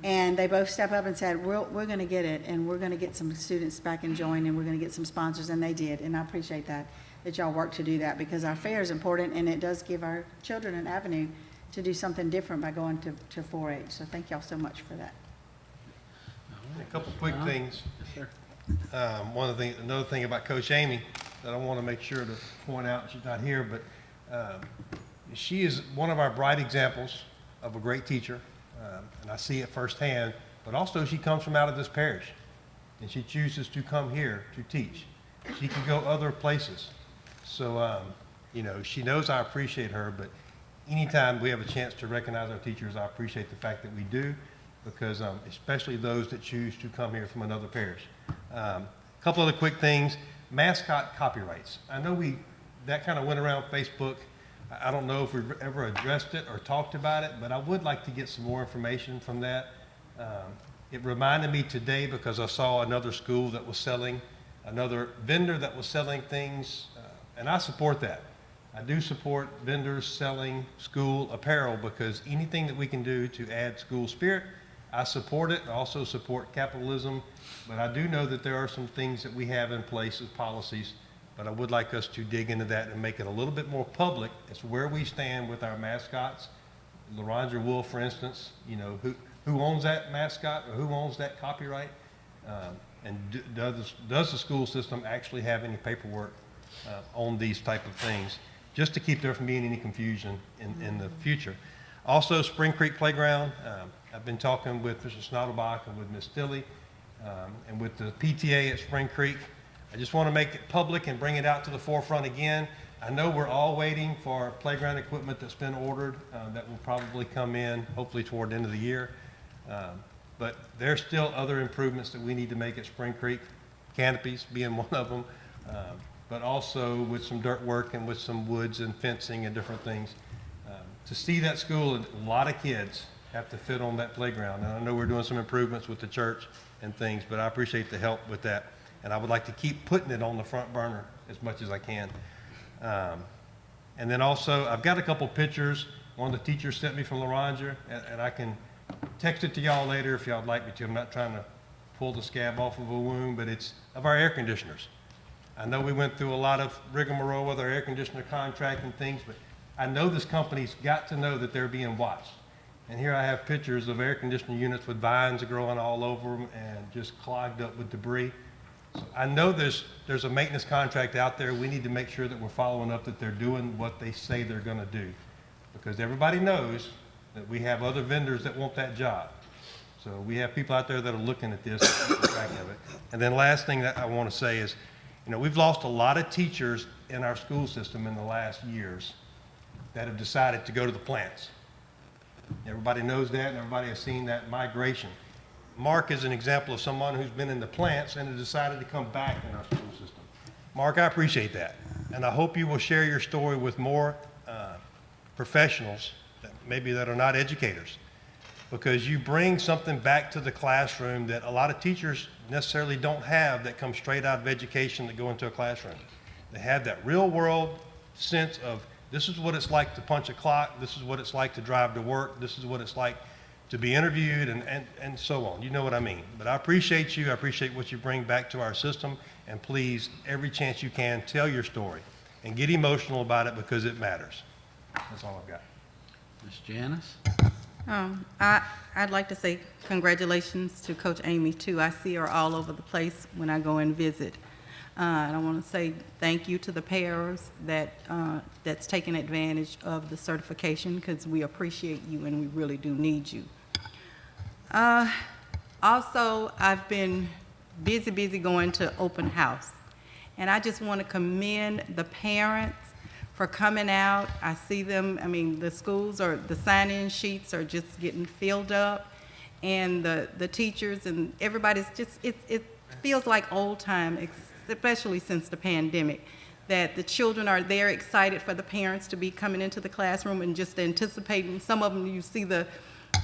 [SPEAKER 5] And they both stepped up and said, we're going to get it, and we're going to get some students back and join, and we're going to get some sponsors, and they did. And I appreciate that y'all work to do that, because our fair is important, and it does give our children an avenue to do something different by going to 4-H. So thank y'all so much for that.
[SPEAKER 4] A couple quick things.
[SPEAKER 1] Yes, sir.
[SPEAKER 4] Another thing about Coach Amy that I want to make sure to point out, she's not here, but she is one of our bright examples of a great teacher, and I see it firsthand, but also she comes from out of this parish, and she chooses to come here to teach. She can go other places. So, she knows I appreciate her, but anytime we have a chance to recognize our teachers, I appreciate the fact that we do, because especially those that choose to come here from another parish. A couple other quick things. Mascot copyrights. I know that kind of went around Facebook. I don't know if we've ever addressed it or talked about it, but I would like to get some more information from that. It reminded me today because I saw another school that was selling, another vendor that was selling things, and I support that. I do support vendors selling school apparel, because anything that we can do to add school spirit, I support it. I also support capitalism, but I do know that there are some things that we have in place as policies, but I would like us to dig into that and make it a little bit more public as to where we stand with our mascots. LaRondra Wolf, for instance, who owns that mascot, or who owns that copyright? And does the school system actually have any paperwork on these type of things, just to keep there from being any confusion in the future. Also, Spring Creek Playground, I've been talking with Mr. Snoddelbach and with Ms. Stilley and with the PTA at Spring Creek. I just want to make it public and bring it out to the forefront again. I know we're all waiting for playground equipment that's been ordered that will probably come in hopefully toward the end of the year. But there's still other improvements that we need to make at Spring Creek, canopies being one of them, but also with some dirt work and with some woods and fencing and different things. To see that school, a lot of kids have to fit on that playground. And I know we're doing some improvements with the church and things, but I appreciate the help with that. And I would like to keep putting it on the front burner as much as I can. And then also, I've got a couple pictures. One of the teachers sent me from LaRondra, and I can text it to y'all later if y'all would like me to. I'm not trying to pull the scab off of a wound, but it's of our air conditioners. I know we went through a lot of rigmarole with our air conditioner contract and things, but I know this company's got to know that they're being watched. And here I have pictures of air conditioning units with vines growing all over them and just clogged up with debris. So I know there's a maintenance contract out there. We need to make sure that we're following up, that they're doing what they say they're going to do. Because everybody knows that we have other vendors that want that job. So we have people out there that are looking at this and keeping track of it. And then last thing that I want to say is, we've lost a lot of teachers in our school system in the last years that have decided to go to the plants. Everybody knows that, and everybody has seen that migration. Mark is an example of someone who's been in the plants and has decided to come back in our school system. Mark, I appreciate that. And I hope you will share your story with more professionals that are not educators, because you bring something back to the classroom that a lot of teachers necessarily don't have, that come straight out of education that go into a classroom. They have that real world sense of, this is what it's like to punch a clock, this is what it's like to drive to work, this is what it's like to be interviewed, and so on. You know what I mean. But I appreciate you. I appreciate what you bring back to our system. And please, every chance you can, tell your story and get emotional about it, because it matters. That's all I've got.
[SPEAKER 1] Ms. Janice?
[SPEAKER 8] I'd like to say congratulations to Coach Amy, too. I see her all over the place when I go and visit. And I want to say thank you to the pairs that's taking advantage of the certification, because we appreciate you and we really do need you. Also, I've been busy going to open house. And I just want to commend the parents for coming out. I see them, the schools the sign-in sheets are just getting filled up. And the teachers and everybody's just, it feels like old time, especially since the pandemic, that the children are there excited for the parents to be coming into the classroom and just anticipating. Some of them, you see the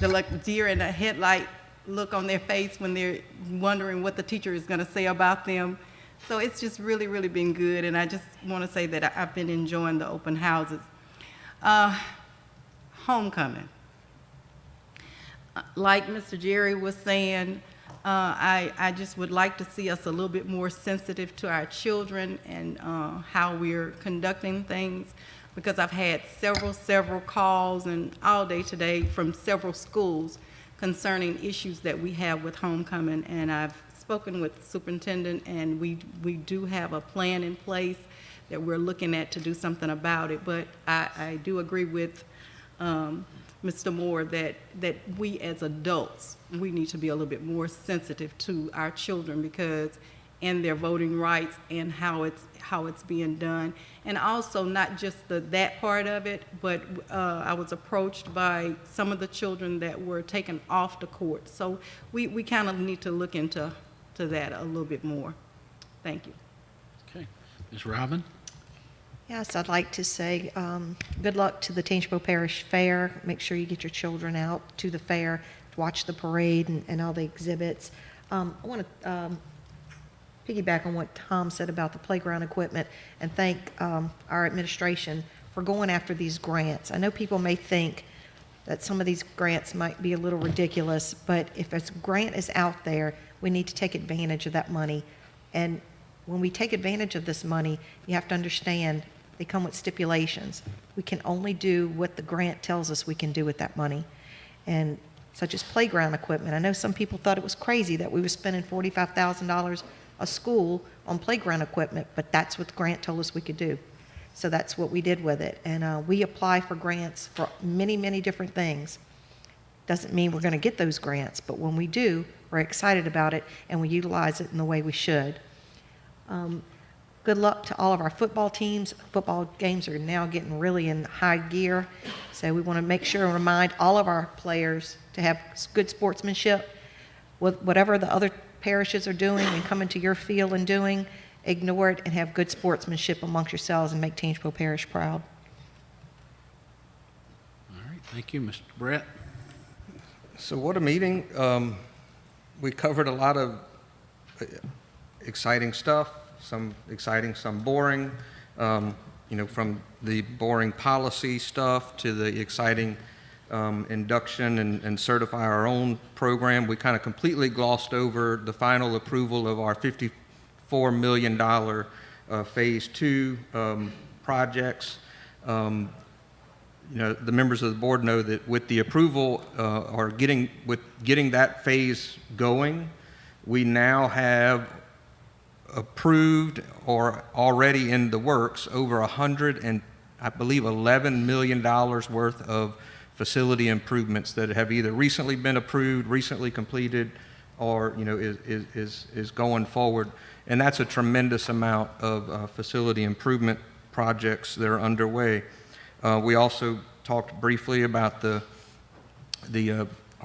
[SPEAKER 8] like deer in the headlight look on their face when they're wondering what the teacher is going to say about them. So it's just really, really been good, and I just want to say that I've been enjoying the open houses. Homecoming. Like Mr. Jerry was saying, I just would like to see us a little bit more sensitive to our children and how we're conducting things, because I've had several calls and all day today from several schools concerning issues that we have with homecoming, and I've spoken with the superintendent, and we do have a plan in place that we're looking at to do something about it. But I do agree with Mr. Moore that we as adults, we need to be a little bit more sensitive to our children, because in their voting rights and how it's being done. And also not just that part of it, but I was approached by some of the children that were taken off the court. So we kind of need to look into that a little bit more. Thank you.
[SPEAKER 1] Okay. Ms. Robin?
[SPEAKER 2] Yes, I'd like to say good luck to the Tangipahoa Parish Fair. Make sure you get your children out to the fair to watch the parade and all the exhibits. I want to piggyback on what Tom said about the playground equipment and thank our administration for going after these grants. I know people may think that some of these grants might be a little ridiculous, but if a grant is out there, we need to take advantage of that money. And when we take advantage of this money, you have to understand they come with stipulations. We can only do what the grant tells us we can do with that money. And such as playground equipment. I know some people thought it was crazy that we were spending $45,000 a school on playground equipment, but that's what the grant told us we could do. So that's what we did with it. And we apply for grants for many, many different things. Doesn't mean we're going to get those grants, but when we do, we're excited about it and we utilize it in the way we should. Good luck to all of our football teams. Football games are now getting really in high gear, so we want to make sure and remind all of our players to have good sportsmanship. With whatever the other parishes are doing and coming to your field and doing, ignore it and have good sportsmanship amongst yourselves and make Tangipahoa Parish proud.
[SPEAKER 1] All right, thank you. Mr. Brett?
[SPEAKER 21] So what a meeting. We covered a lot of exciting stuff, some exciting, some boring, from the boring policy stuff to the exciting induction and certify our own program. We kind of completely glossed over the final approval of our $54 million Phase 2 projects. The members of the board know that with the approval or getting that phase going, we now have approved or already in the works over 100 and I believe $11 million worth of facility improvements that have either recently been approved, recently completed, or is going forward. And that's a tremendous amount of facility improvement projects that are underway. We also talked briefly about our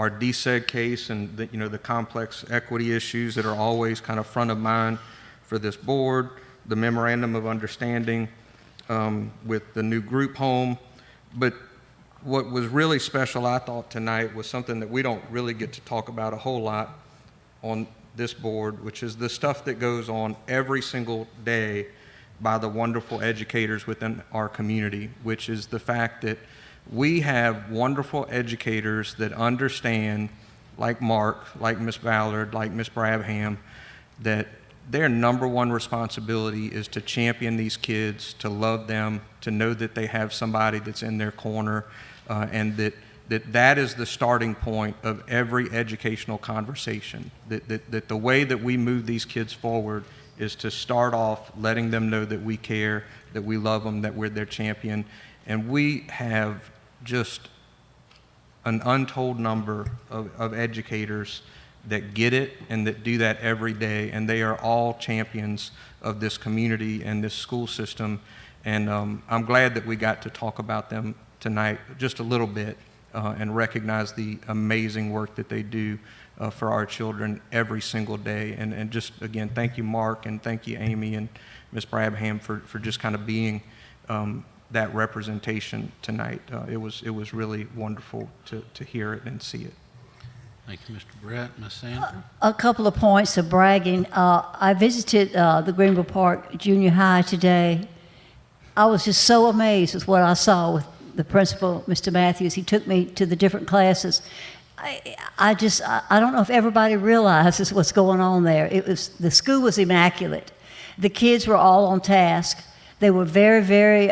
[SPEAKER 21] DSEG case and the complex equity issues that are always kind of front of mind for this board, the memorandum of understanding with the new group home. But what was really special, I thought, tonight was something that we don't really get to talk about a whole lot on this board, which is the stuff that goes on every single day by the wonderful educators within our community, which is the fact that we have wonderful educators that understand, like Mark, like Miss Ballard, like Miss Brabham, that their number one responsibility is to champion these kids, to love them, to know that they have somebody that's in their corner, and that is the starting point of every educational conversation. That the way that we move these kids forward is to start off letting them know that we care, that we love them, that we're their champion. And we have just an untold number of educators that get it and that do that every day, and they are all champions of this community and this school system. And I'm glad that we got to talk about them tonight just a little bit and recognize the amazing work that they do for our children every single day. And just, again, thank you, Mark, and thank you, Amy and Ms. Brabham, for just kind of being that representation tonight. It was really wonderful to hear it and see it.
[SPEAKER 1] Thank you, Mr. Brett. Ms. Sandra?
[SPEAKER 6] A couple of points of bragging. I visited the Greenville Park Junior High today. I was just so amazed with what I saw with the principal, Mr. Matthews. He took me to the different classes. I don't know if everybody realizes what's going on there. The school was immaculate. The kids were all on task. They were very, very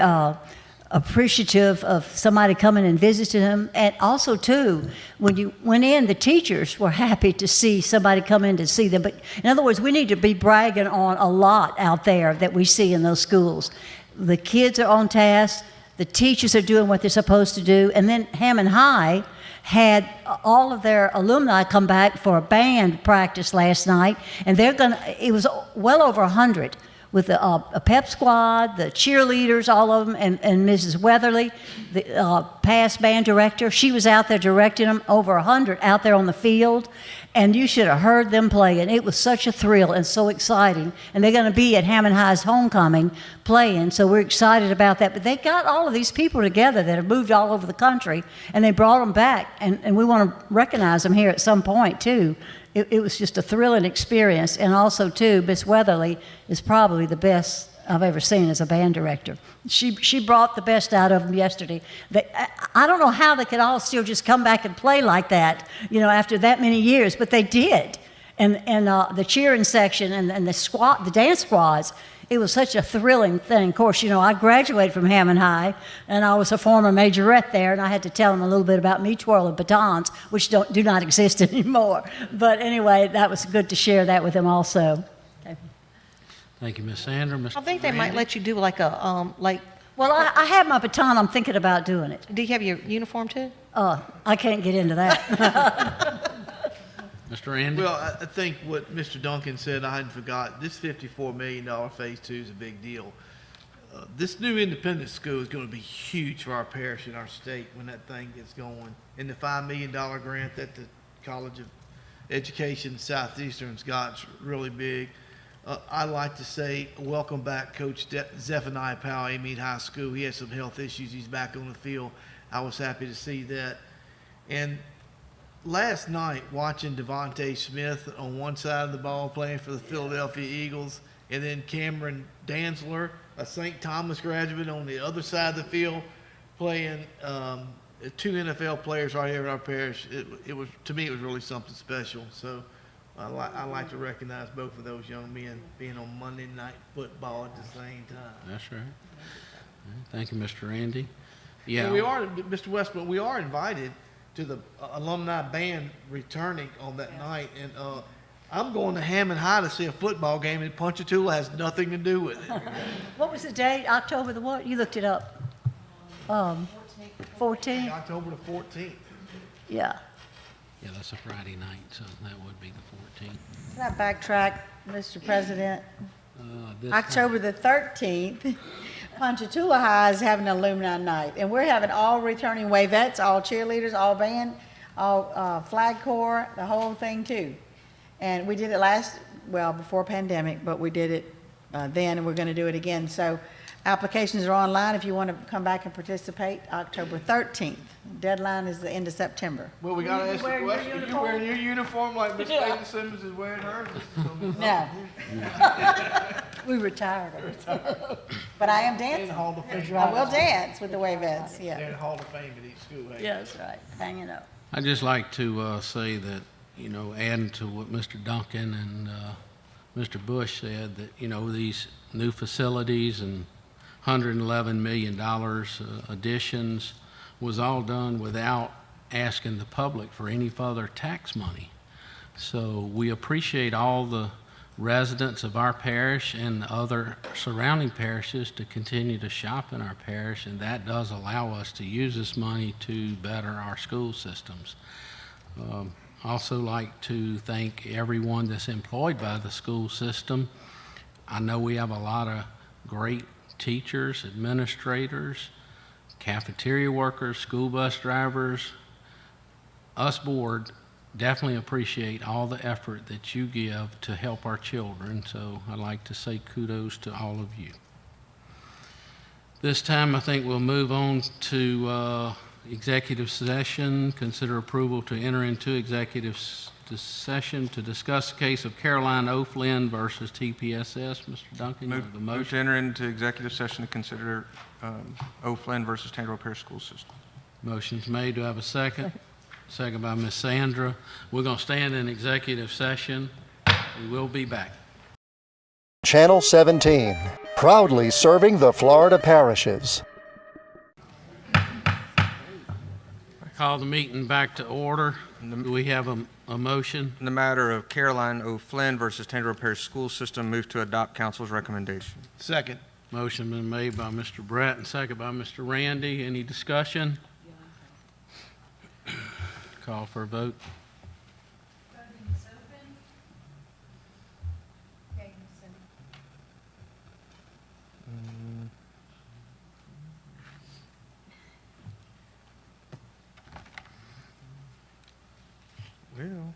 [SPEAKER 6] appreciative of somebody coming and visiting them. And also, too, when you went in, the teachers were happy to see somebody come in to see them. But in other words, we need to be bragging on a lot out there that we see in those schools. The kids are on task. The teachers are doing what they're supposed to do. And then Hammond High had all of their alumni come back for a band practice last night. And it was well over 100. With a pep squad, the cheerleaders, all of them, and Mrs. Weatherly, the past band director. She was out there directing them, over 100 out there on the field, and you should have heard them playing. It was such a thrill and so exciting. And they're going to be at Hammond High's homecoming playing, so we're excited about that. But they got all of these people together that have moved all over the country, and they brought them back, and we want to recognize them here at some point, too. It was just a thrilling experience. And also, too, Miss Weatherly is probably the best I've ever seen as a band director. She brought the best out of them yesterday. I don't know how they could all still just come back and play like that, after that many years, but they did. And the cheering section and the dance squads, it was such a thrilling thing. Of course, I graduated from Hammond High, and I was a former majorette there, and I had to tell them a little bit about me twirling batons, which do not exist anymore. But anyway, that was good to share that with them also. Okay.
[SPEAKER 1] Thank you, Ms. Sandra. Mr.
[SPEAKER 2] I think they might
[SPEAKER 1] Randy?
[SPEAKER 2] let you do like a,
[SPEAKER 6] Well, I have my baton. I'm thinking about doing it.
[SPEAKER 2] do you have your uniform too?
[SPEAKER 6] I can't get into that.
[SPEAKER 1] Mr. Randy?
[SPEAKER 12] Well, I think what Mr. Duncan said, I hadn't forgot, this $54 million Phase 2 is a big deal. This new independent school is going to be huge for our parish and our state when that thing gets going. And the $5 million grant that the College of Education Southeastern's got is really big. I'd like to say welcome back Coach Zephaniah Powell, Amite High School. He had some health issues. He's back on the field. I was happy to see that. And last night, watching Devontae Smith on one side of the ball playing for the Philadelphia Eagles, and then Cameron Danzler, a St. Thomas graduate, on the other side of the field playing two NFL players right here in our parish. It was, to me, it was really something special. So I like to recognize both of those young men being on Monday Night Football at the same time.
[SPEAKER 1] That's right. Thank you, Mr. Randy. Yeah.
[SPEAKER 12] And we are, Mr. Westbrook, we are invited to the alumni band returning on that night. And I'm going to Hammond High to see a football game, and Ponchatoula has nothing to do with it.
[SPEAKER 6] What was the date? October the what? You looked it up. 14th?
[SPEAKER 12] October the 14th.
[SPEAKER 6] Yeah.
[SPEAKER 1] Yeah, that's a Friday night, so that would be the 14th.
[SPEAKER 5] Can I backtrack, Mr. President?
[SPEAKER 1] This
[SPEAKER 5] October the 13th, Ponchatoula High is having an alumni night, and we're having all returning Wavettes, all cheerleaders, all band, all flag corps, the whole thing too. And we did it before pandemic, but we did it then, and we're going to do it again. So applications are online if you want to come back and participate, October 13th. Deadline is the end of September.
[SPEAKER 12] Well, we got to ask the
[SPEAKER 5] wearing your
[SPEAKER 12] question. Are you
[SPEAKER 5] uniform?
[SPEAKER 12] wearing your uniform like Miss Lady Simmons is wearing hers?
[SPEAKER 5] No.
[SPEAKER 6] We retired.
[SPEAKER 5] But I am
[SPEAKER 12] In
[SPEAKER 5] dancing.
[SPEAKER 12] the Hall of Fame.
[SPEAKER 5] I will dance with the Wavettes,
[SPEAKER 12] They're in
[SPEAKER 5] yeah.
[SPEAKER 12] the Hall of Fame at each school. Hey?
[SPEAKER 6] Yeah, that's right. Hanging up.
[SPEAKER 1] I'd just like to say that, adding to what Mr. Duncan and Mr. Bush said, that, these new facilities and $111 million additions was all done without asking the public for any further tax money. So we appreciate all the residents of our parish and other surrounding parishes to continue to shop in our parish, and that does allow us to use this money to better our school systems. Also like to thank everyone that's employed by the school system. I know we have a lot of great teachers, administrators, cafeteria workers, school bus drivers. Us board definitely appreciate all the effort that you give to help our children, so I'd like to say kudos to all of you. This time, I think we'll move on to executive session. Consider approval to enter into executive session to discuss the case of Caroline O'Flynn versus TPSS. Mr. Duncan, you have the
[SPEAKER 21] Move to
[SPEAKER 1] motion.
[SPEAKER 21] enter into executive session to consider O'Flynn versus Tangipahoa Parish School System.
[SPEAKER 1] Motion's made. Do I have a second? Second by Ms. Sandra. We're going to stand in executive session. We will be back.
[SPEAKER 10] Channel 17, proudly serving the Florida parishes.
[SPEAKER 1] I call the meeting back to order. Do we have a motion?
[SPEAKER 21] In the matter of Caroline O'Flynn versus Tangipahoa Parish School System, move to adopt council's recommendation.
[SPEAKER 12] Second.
[SPEAKER 1] Motion been made by Mr. Brett and second by Mr. Randy. Any discussion? Call for a vote.
[SPEAKER 3] Voting is open.
[SPEAKER 21] Well.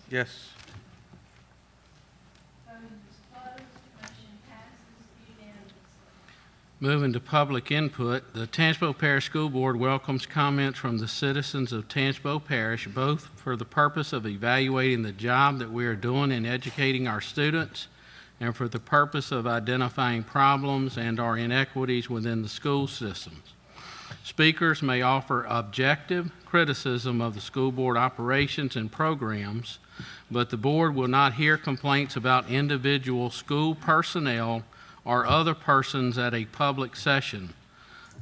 [SPEAKER 21] Yes.
[SPEAKER 3] Voting is closed. Motion passes unanimously.
[SPEAKER 1] Moving to public input, the Tangipahoa Parish School Board welcomes comments from the citizens of Tangipahoa Parish, both for the purpose of evaluating the job that we are doing in educating our students and for the purpose of identifying problems and/or inequities within the school systems. Speakers may offer objective criticism of the school board operations and programs, but the board will not hear complaints about individual school personnel or other persons at a public session.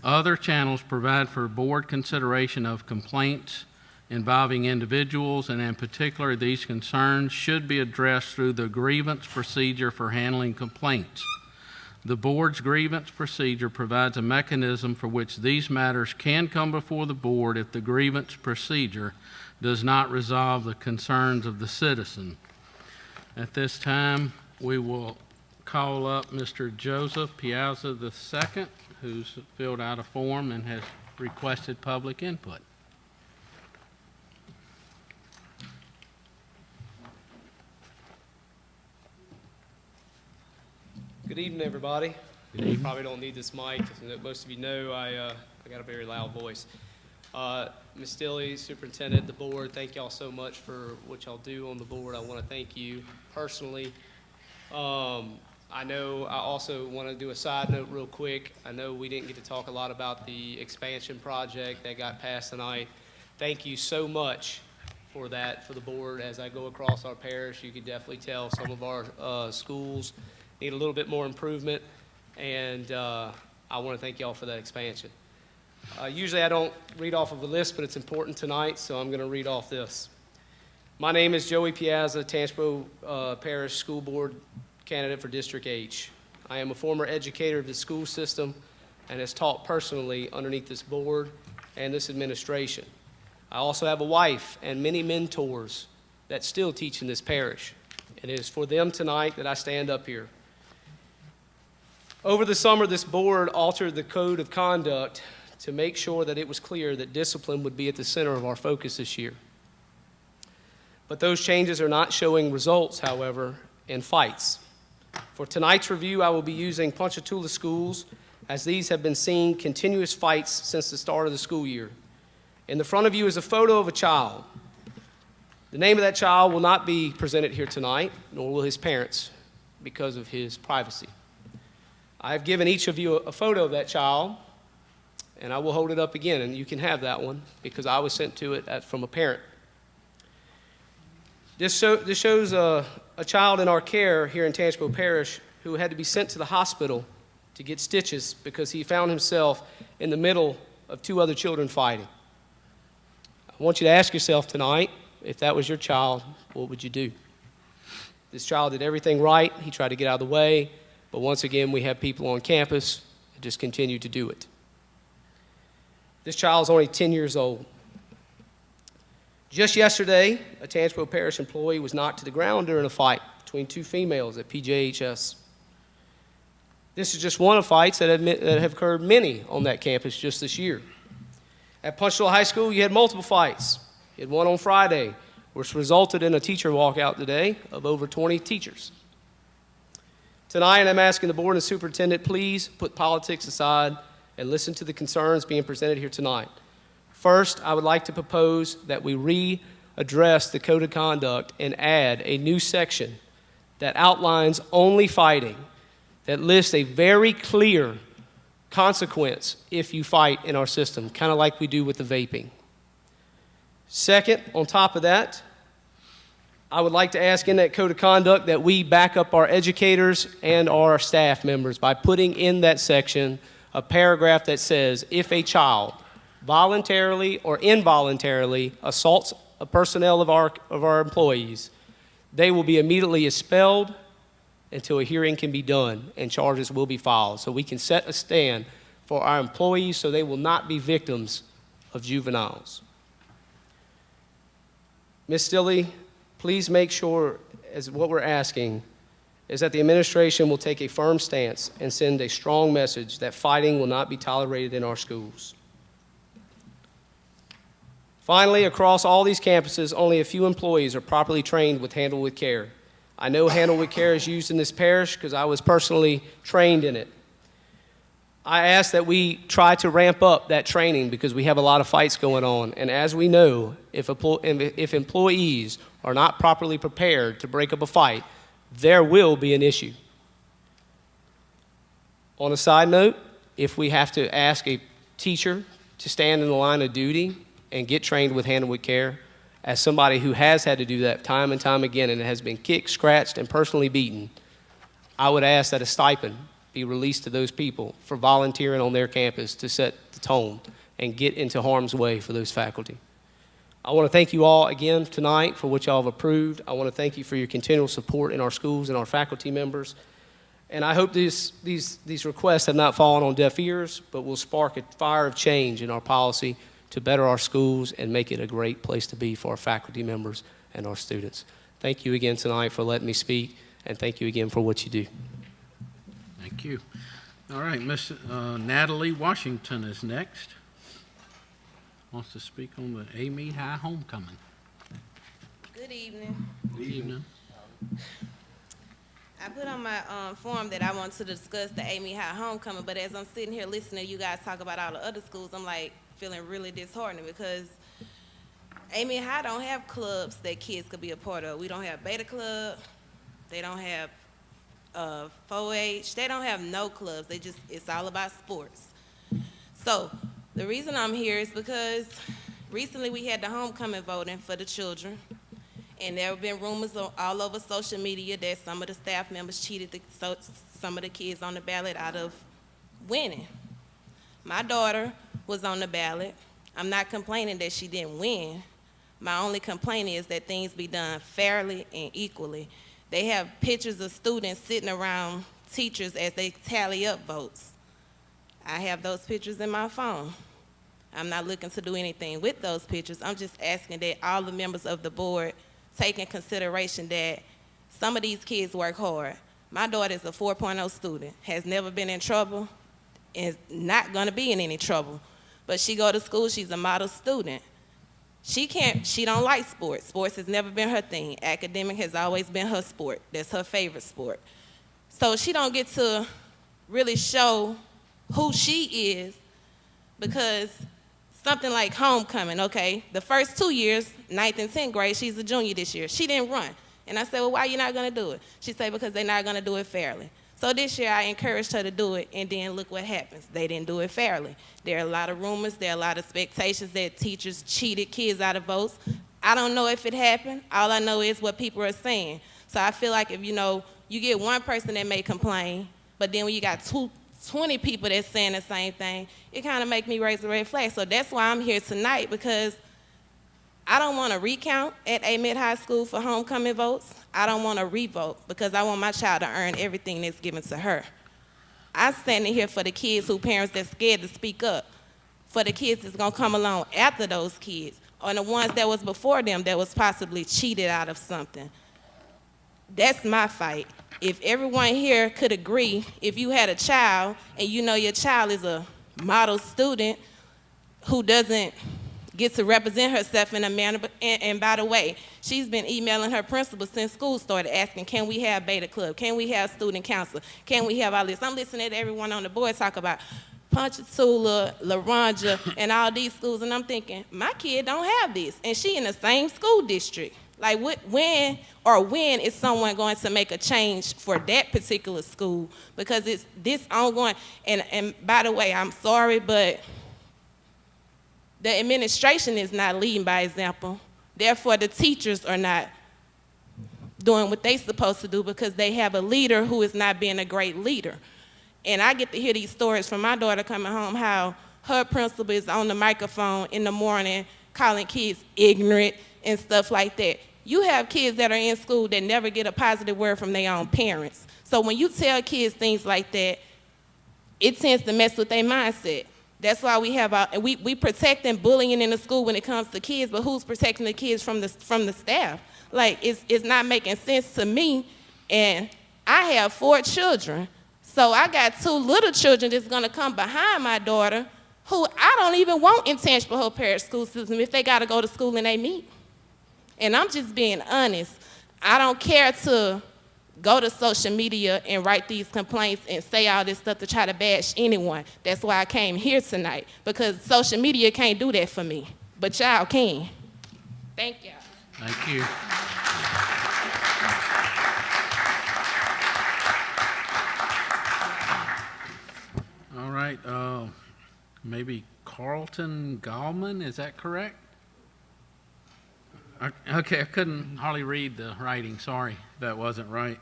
[SPEAKER 1] Other channels provide for board consideration of complaints involving individuals, and in particular, these concerns should be addressed through the grievance procedure for handling complaints. The board's grievance procedure provides a mechanism for which these matters can come before the board if the grievance procedure does not resolve the concerns of the citizen. At this time, we will call up Mr. Joseph Piazza II, who's filled out a form and has requested public input.
[SPEAKER 11] Good evening, everybody.
[SPEAKER 1] Good evening.
[SPEAKER 11] Probably don't need this mic. As most of you know, I got a very loud voice. Ms. Stilley, Superintendent, the board, thank y'all so much for what y'all do on the board. I want to thank you personally. I know I also want to do a side note real quick. I know we didn't get to talk a lot about the expansion project that got passed tonight. Thank you so much for that, for the board. As I go across our parish, you can definitely tell some of our schools need a little bit more improvement, and I want to thank y'all for that expansion. Usually I don't read off of a list, but it's important tonight, so I'm going to read off this. My name is Joey Piazza, Tangipahoa Parish School Board candidate for District H. I am a former educator of the school system and has taught personally underneath this board and this administration. I also have a wife and many mentors that still teach in this parish. It is for them tonight that I stand up here. Over the summer, this board altered the code of conduct to make sure that it was clear that discipline would be at the center of our focus this year. But those changes are not showing results, however, in fights. For tonight's review, I will be using Ponchatoula schools, as these have been seeing continuous fights since the start of the school year. In the front of you is a photo of a child. The name of that child will not be presented here tonight, nor will his parents, because of his privacy. I have given each of you a photo of that child, and I will hold it up again, and you can have that one, because I was sent to it from a parent. This shows a child in our care here in Tangipahoa Parish who had to be sent to the hospital to get stitches because he found himself in the middle of two other children fighting. I want you to ask yourself tonight, if that was your child, what would you do? This child did everything right. He tried to get out of the way, but once again, we have people on campus that just continue to do it. This child is only 10 years old. Just yesterday, a Tangipahoa Parish employee was knocked to the ground during a fight between two females at PJHS. This is just one of fights that have occurred many on that campus just this year. At Ponchatoula High School, you had multiple fights. You had one on Friday, which resulted in a teacher walkout today of over 20 teachers. Tonight, I'm asking the board and the superintendent, please put politics aside and listen to the concerns being presented here tonight. First, I would like to propose that we readdress the code of conduct and add a new section that outlines only fighting, that lists a very clear consequence if you fight in our system, kind of like we do with the vaping. Second, on top of that, I would like to ask in that code of conduct that we back up our educators and our staff members by putting in that section a paragraph that says if a child voluntarily or involuntarily assaults a personnel of our employees, they will be immediately expelled until a hearing can be done and charges will be filed. So we can set a stand for our employees so they will not be victims of juveniles. Ms. Stilley, please make sure, as what we're asking, is that the administration will take a firm stance and send a strong message that fighting will not be tolerated in our schools. Finally, across all these campuses, only a few employees are properly trained with Handle with Care. I know Handle with Care is used in this parish because I was personally trained in it. I ask that we try to ramp up that training because we have a lot of fights going on. And as we know, if employees are not properly prepared to break up a fight, there will be an issue. On a side note, if we have to ask a teacher to stand in the line of duty and get trained with Handle with Care, as somebody who has had to do that time and time again and has been kicked, scratched, and personally beaten, I would ask that a stipend be released to those people for volunteering on their campus to set the tone and get into harm's way for those faculty. I want to thank you all again tonight for what y'all have approved. I want to thank you for your continual support in our schools and our faculty members. And I hope these requests have not fallen on deaf ears, but will spark a fire of change in our policy to better our schools and make it a great place to be for our faculty members and our students. Thank you again tonight for letting me speak, and thank you again for what you do.
[SPEAKER 1] Thank you. All right, Miss Natalie Washington is next. Wants to speak on the Amy High homecoming.
[SPEAKER 14] Good evening.
[SPEAKER 1] Good evening.
[SPEAKER 14] I put on my form that I want to discuss the Amy High homecoming, but as I'm sitting here listening to you guys talk about all the other schools, I'm like feeling really disheartened because Amy High don't have clubs that kids could be a part of. We don't have Beta Club. They don't have 4-H. They don't have no clubs. It's all about sports. So the reason I'm here is because recently we had the homecoming voting for the children, And there have been rumors all over social media that some of the staff members cheated some of the kids on the ballot out of winning. My daughter was on the ballot. I'm not complaining that she didn't win. My only complaint is that things be done fairly and equally. They have pictures of students sitting around teachers as they tally up votes. I have those pictures in my phone. I'm not looking to do anything with those pictures. I'm just asking that all the members of the board take in consideration that some of these kids work hard. My daughter is a 4.0 student, has never been in trouble, is not gonna be in any trouble. But she go to school, she's a model student. She don't like sports. Sports has never been her thing. Academic has always been her sport. That's her favorite sport. So she don't get to really show who she is because something like homecoming, okay? The first 2 years, 9th and 10th grade, she's a junior this year. She didn't run. And I said, well, why are you not gonna do it? She said, because they're not gonna do it fairly. So this year I encouraged her to do it, and then look what happens. They didn't do it fairly. There are a lot of rumors, there are a lot of expectations that teachers cheated kids out of votes. I don't know if it happened. All I know is what people are saying. So I feel like if, you get one person that may complain, but then when you got 20 people that's saying the same thing, it kind of make me raise a red flag. So that's why I'm here tonight, because I don't want to recount at Amite High School for homecoming votes. I don't want to revote because I want my child to earn everything that's given to her. I'm standing here for the kids whose parents that's scared to speak up, for the kids that's going to come along after those kids, or the ones that was before them that was possibly cheated out of something. That's my fight. If everyone here could agree, if you had a child and you know your child is a model student who doesn't get to represent herself in a manner, and by the way, she's been emailing her principal since school started asking, can we have beta club? Can we have student council? Can we have all this? I'm listening to everyone on the board talk about Ponchatoula, LaRonja, and all these schools, and I'm thinking, my kid don't have this, and she in the same school district. Like when is someone going to make a change for that particular school? Because it's this ongoing, and by the way, I'm sorry, but the administration is not leading by example. Therefore, the teachers are not doing what they're supposed to do because they have a leader who is not being a great leader. And I get to hear these stories from my daughter coming home, how her principal is on the microphone in the morning calling kids ignorant and stuff like that. You have kids that are in school that never get a positive word from their own parents. So when you tell kids things like that, it tends to mess with their mindset. That's why we have we protecting bullying in the school when it comes to kids, but who's protecting the kids from the staff? Like, it's not making sense to me. And I have 4 children. So I got 2 little children that's gonna come behind my daughter who I don't even want in Tangipahoa Parish school system if they gotta go to school and they meet. And I'm just being honest. I don't care to go to social media and write these complaints and say all this stuff to try to bash anyone. That's why I came here tonight, because social media can't do that for me, but y'all can. Thank y'all.
[SPEAKER 1] Thank you. All right, maybe Carlton Gallman, is that correct? Okay, I couldn't hardly read the writing, sorry if that wasn't right.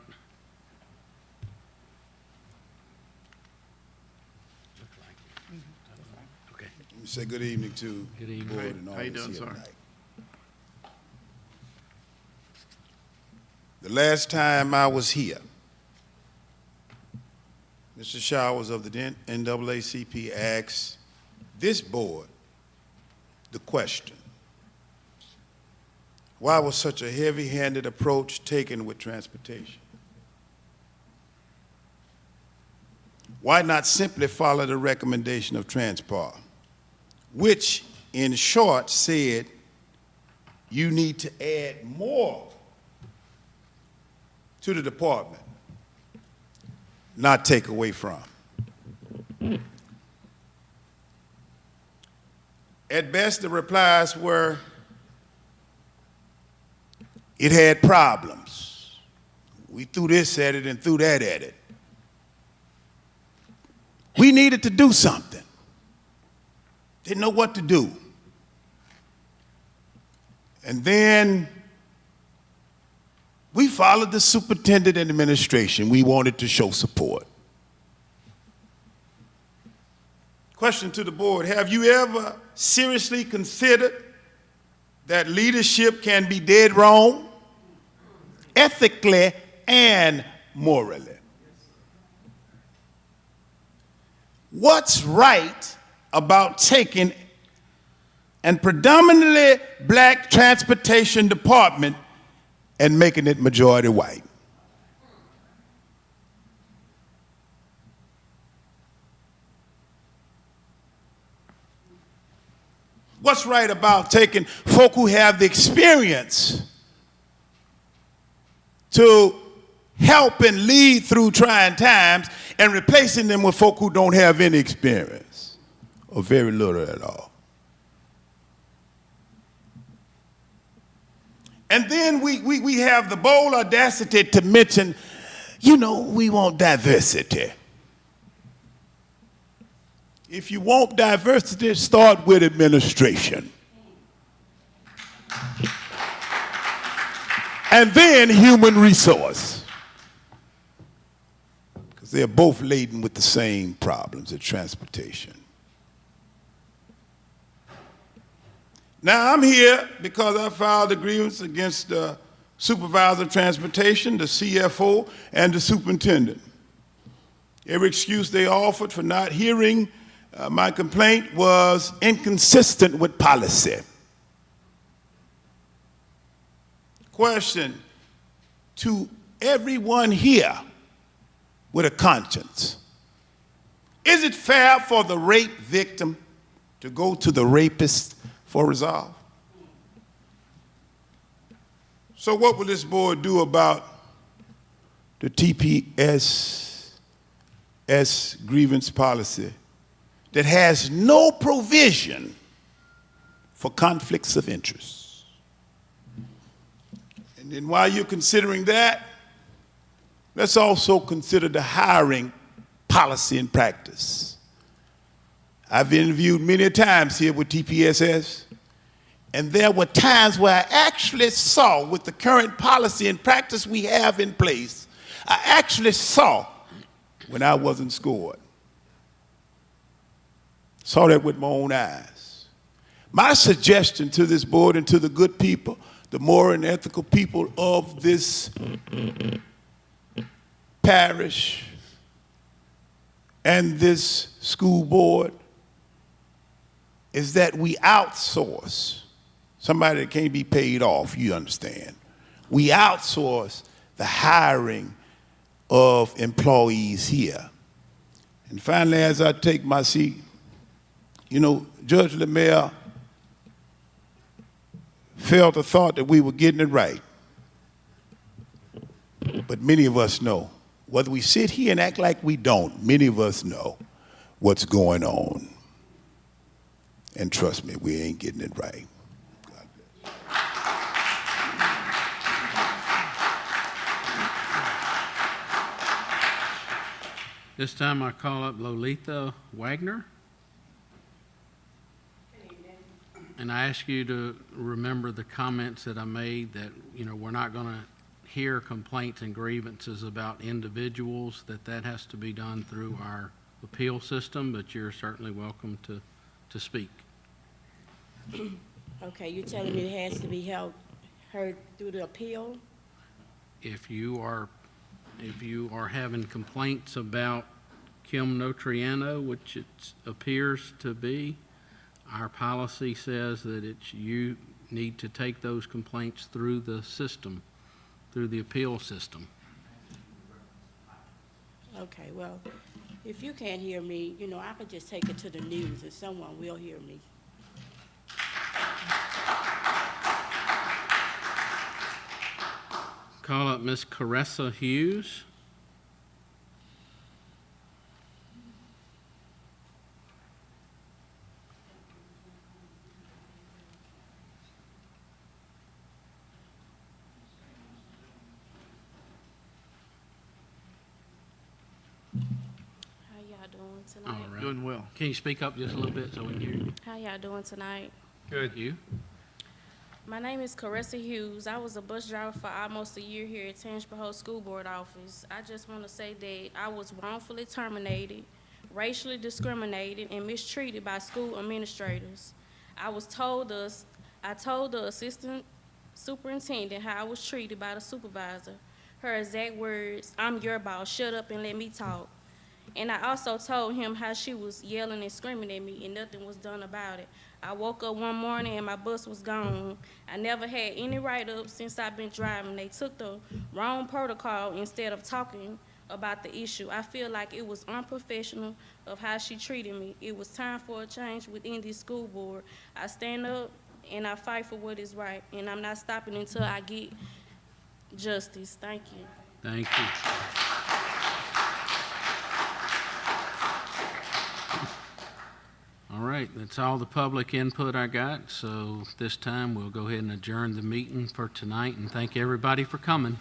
[SPEAKER 1] Okay.
[SPEAKER 15] Let me say good evening to
[SPEAKER 1] Good
[SPEAKER 15] the
[SPEAKER 1] evening.
[SPEAKER 15] board and all
[SPEAKER 12] How you
[SPEAKER 15] that's
[SPEAKER 12] doing,
[SPEAKER 15] here
[SPEAKER 12] sir?
[SPEAKER 15] tonight. The last time I was here, Mr. Showers of the NAACP asked this board the question, why was such a heavy-handed approach taken with transportation? Why not simply follow the recommendation of Transpar, which in short said you need to add more to the department, not take away from. At best, the replies were, it had problems. We threw this at it and threw that at it. We needed to do something. Didn't know what to do. And then We followed the superintendent and administration. We wanted to show support. Question to the board, have you ever seriously considered that leadership can be dead wrong, ethically and morally? What's right about taking a predominantly black transportation department and making it majority white? What's right about taking folk who have the experience to help and lead through trying times and replacing them with folk who don't have any experience or very little at all? And then we have the bold audacity to mention, you know, we want diversity. If you want diversity, start with administration. And then human resource. Because they're both laden with the same problems of transportation. Now I'm here because I filed a grievance against the supervisor of transportation, the CFO, and the superintendent. Every excuse they offered for not hearing my complaint was inconsistent with policy. Question to everyone here with a conscience. Is it fair for the rape victim to go to the rapist for resolve? So what will this board do about the TPS grievance policy that has no provision for conflicts of interest? And then while you're considering that, let's also consider the hiring policy and practice. I've interviewed many times here with TPSS, and there were times where I actually saw, with the current policy and practice we have in place, I actually saw when I wasn't scored. Saw that with my own eyes. My suggestion to this board and to the good people, the moral and ethical people of this parish and this school board, is that we outsource somebody that can't be paid off, you understand. We outsource the hiring of employees here. And finally, as I take my seat, you know, Judge LeMaire felt or thought that we were getting it right. But many of us know, whether we sit here and act like we don't, many of us know what's going on. And trust me, we ain't getting it right.
[SPEAKER 1] This time I call up Lolita Wagner. And I ask you to remember the comments that I made that, you know, we're not going to hear complaints and grievances about individuals, that has to be done through our appeal system, but you're certainly welcome to speak.
[SPEAKER 16] Okay, you're telling me it has to be heard through the appeal?
[SPEAKER 1] If you are having complaints about Kim Notriano, which it appears to be, our policy says that you need to take those complaints through the system, through the appeal system.
[SPEAKER 16] Okay, well, if you can't hear me, you know, I could just take it to the news and someone will hear me.
[SPEAKER 1] Call up Miss Caressa Hughes.
[SPEAKER 16] How y'all doing
[SPEAKER 1] All
[SPEAKER 16] tonight?
[SPEAKER 1] right. Doing well. Can you speak up just a little bit so we can hear you?
[SPEAKER 16] How y'all doing tonight?
[SPEAKER 1] Good. You?
[SPEAKER 17] My name is Caressa Hughes. I was a bus driver for almost a year here at Tangipahoa School Board office. I just want to say that I was wrongfully terminated, racially discriminated, and mistreated by school administrators. I told the assistant superintendent how I was treated by the supervisor. Her exact words, "I'm your boss, shut up and let me talk." And I also told him how she was yelling and screaming at me and nothing was done about it. I woke up one morning and my bus was gone. I never had any write-ups since I've been driving. They took the wrong protocol instead of talking about the issue. I feel like it was unprofessional of how she treated me. It was time for a change within this school board. I stand up and I fight for what is right, and I'm not stopping until I get justice. Thank you.
[SPEAKER 1] Thank you. All right, that's all the public input I got, so this time we'll go ahead and adjourn the meeting for tonight, and thank everybody for coming.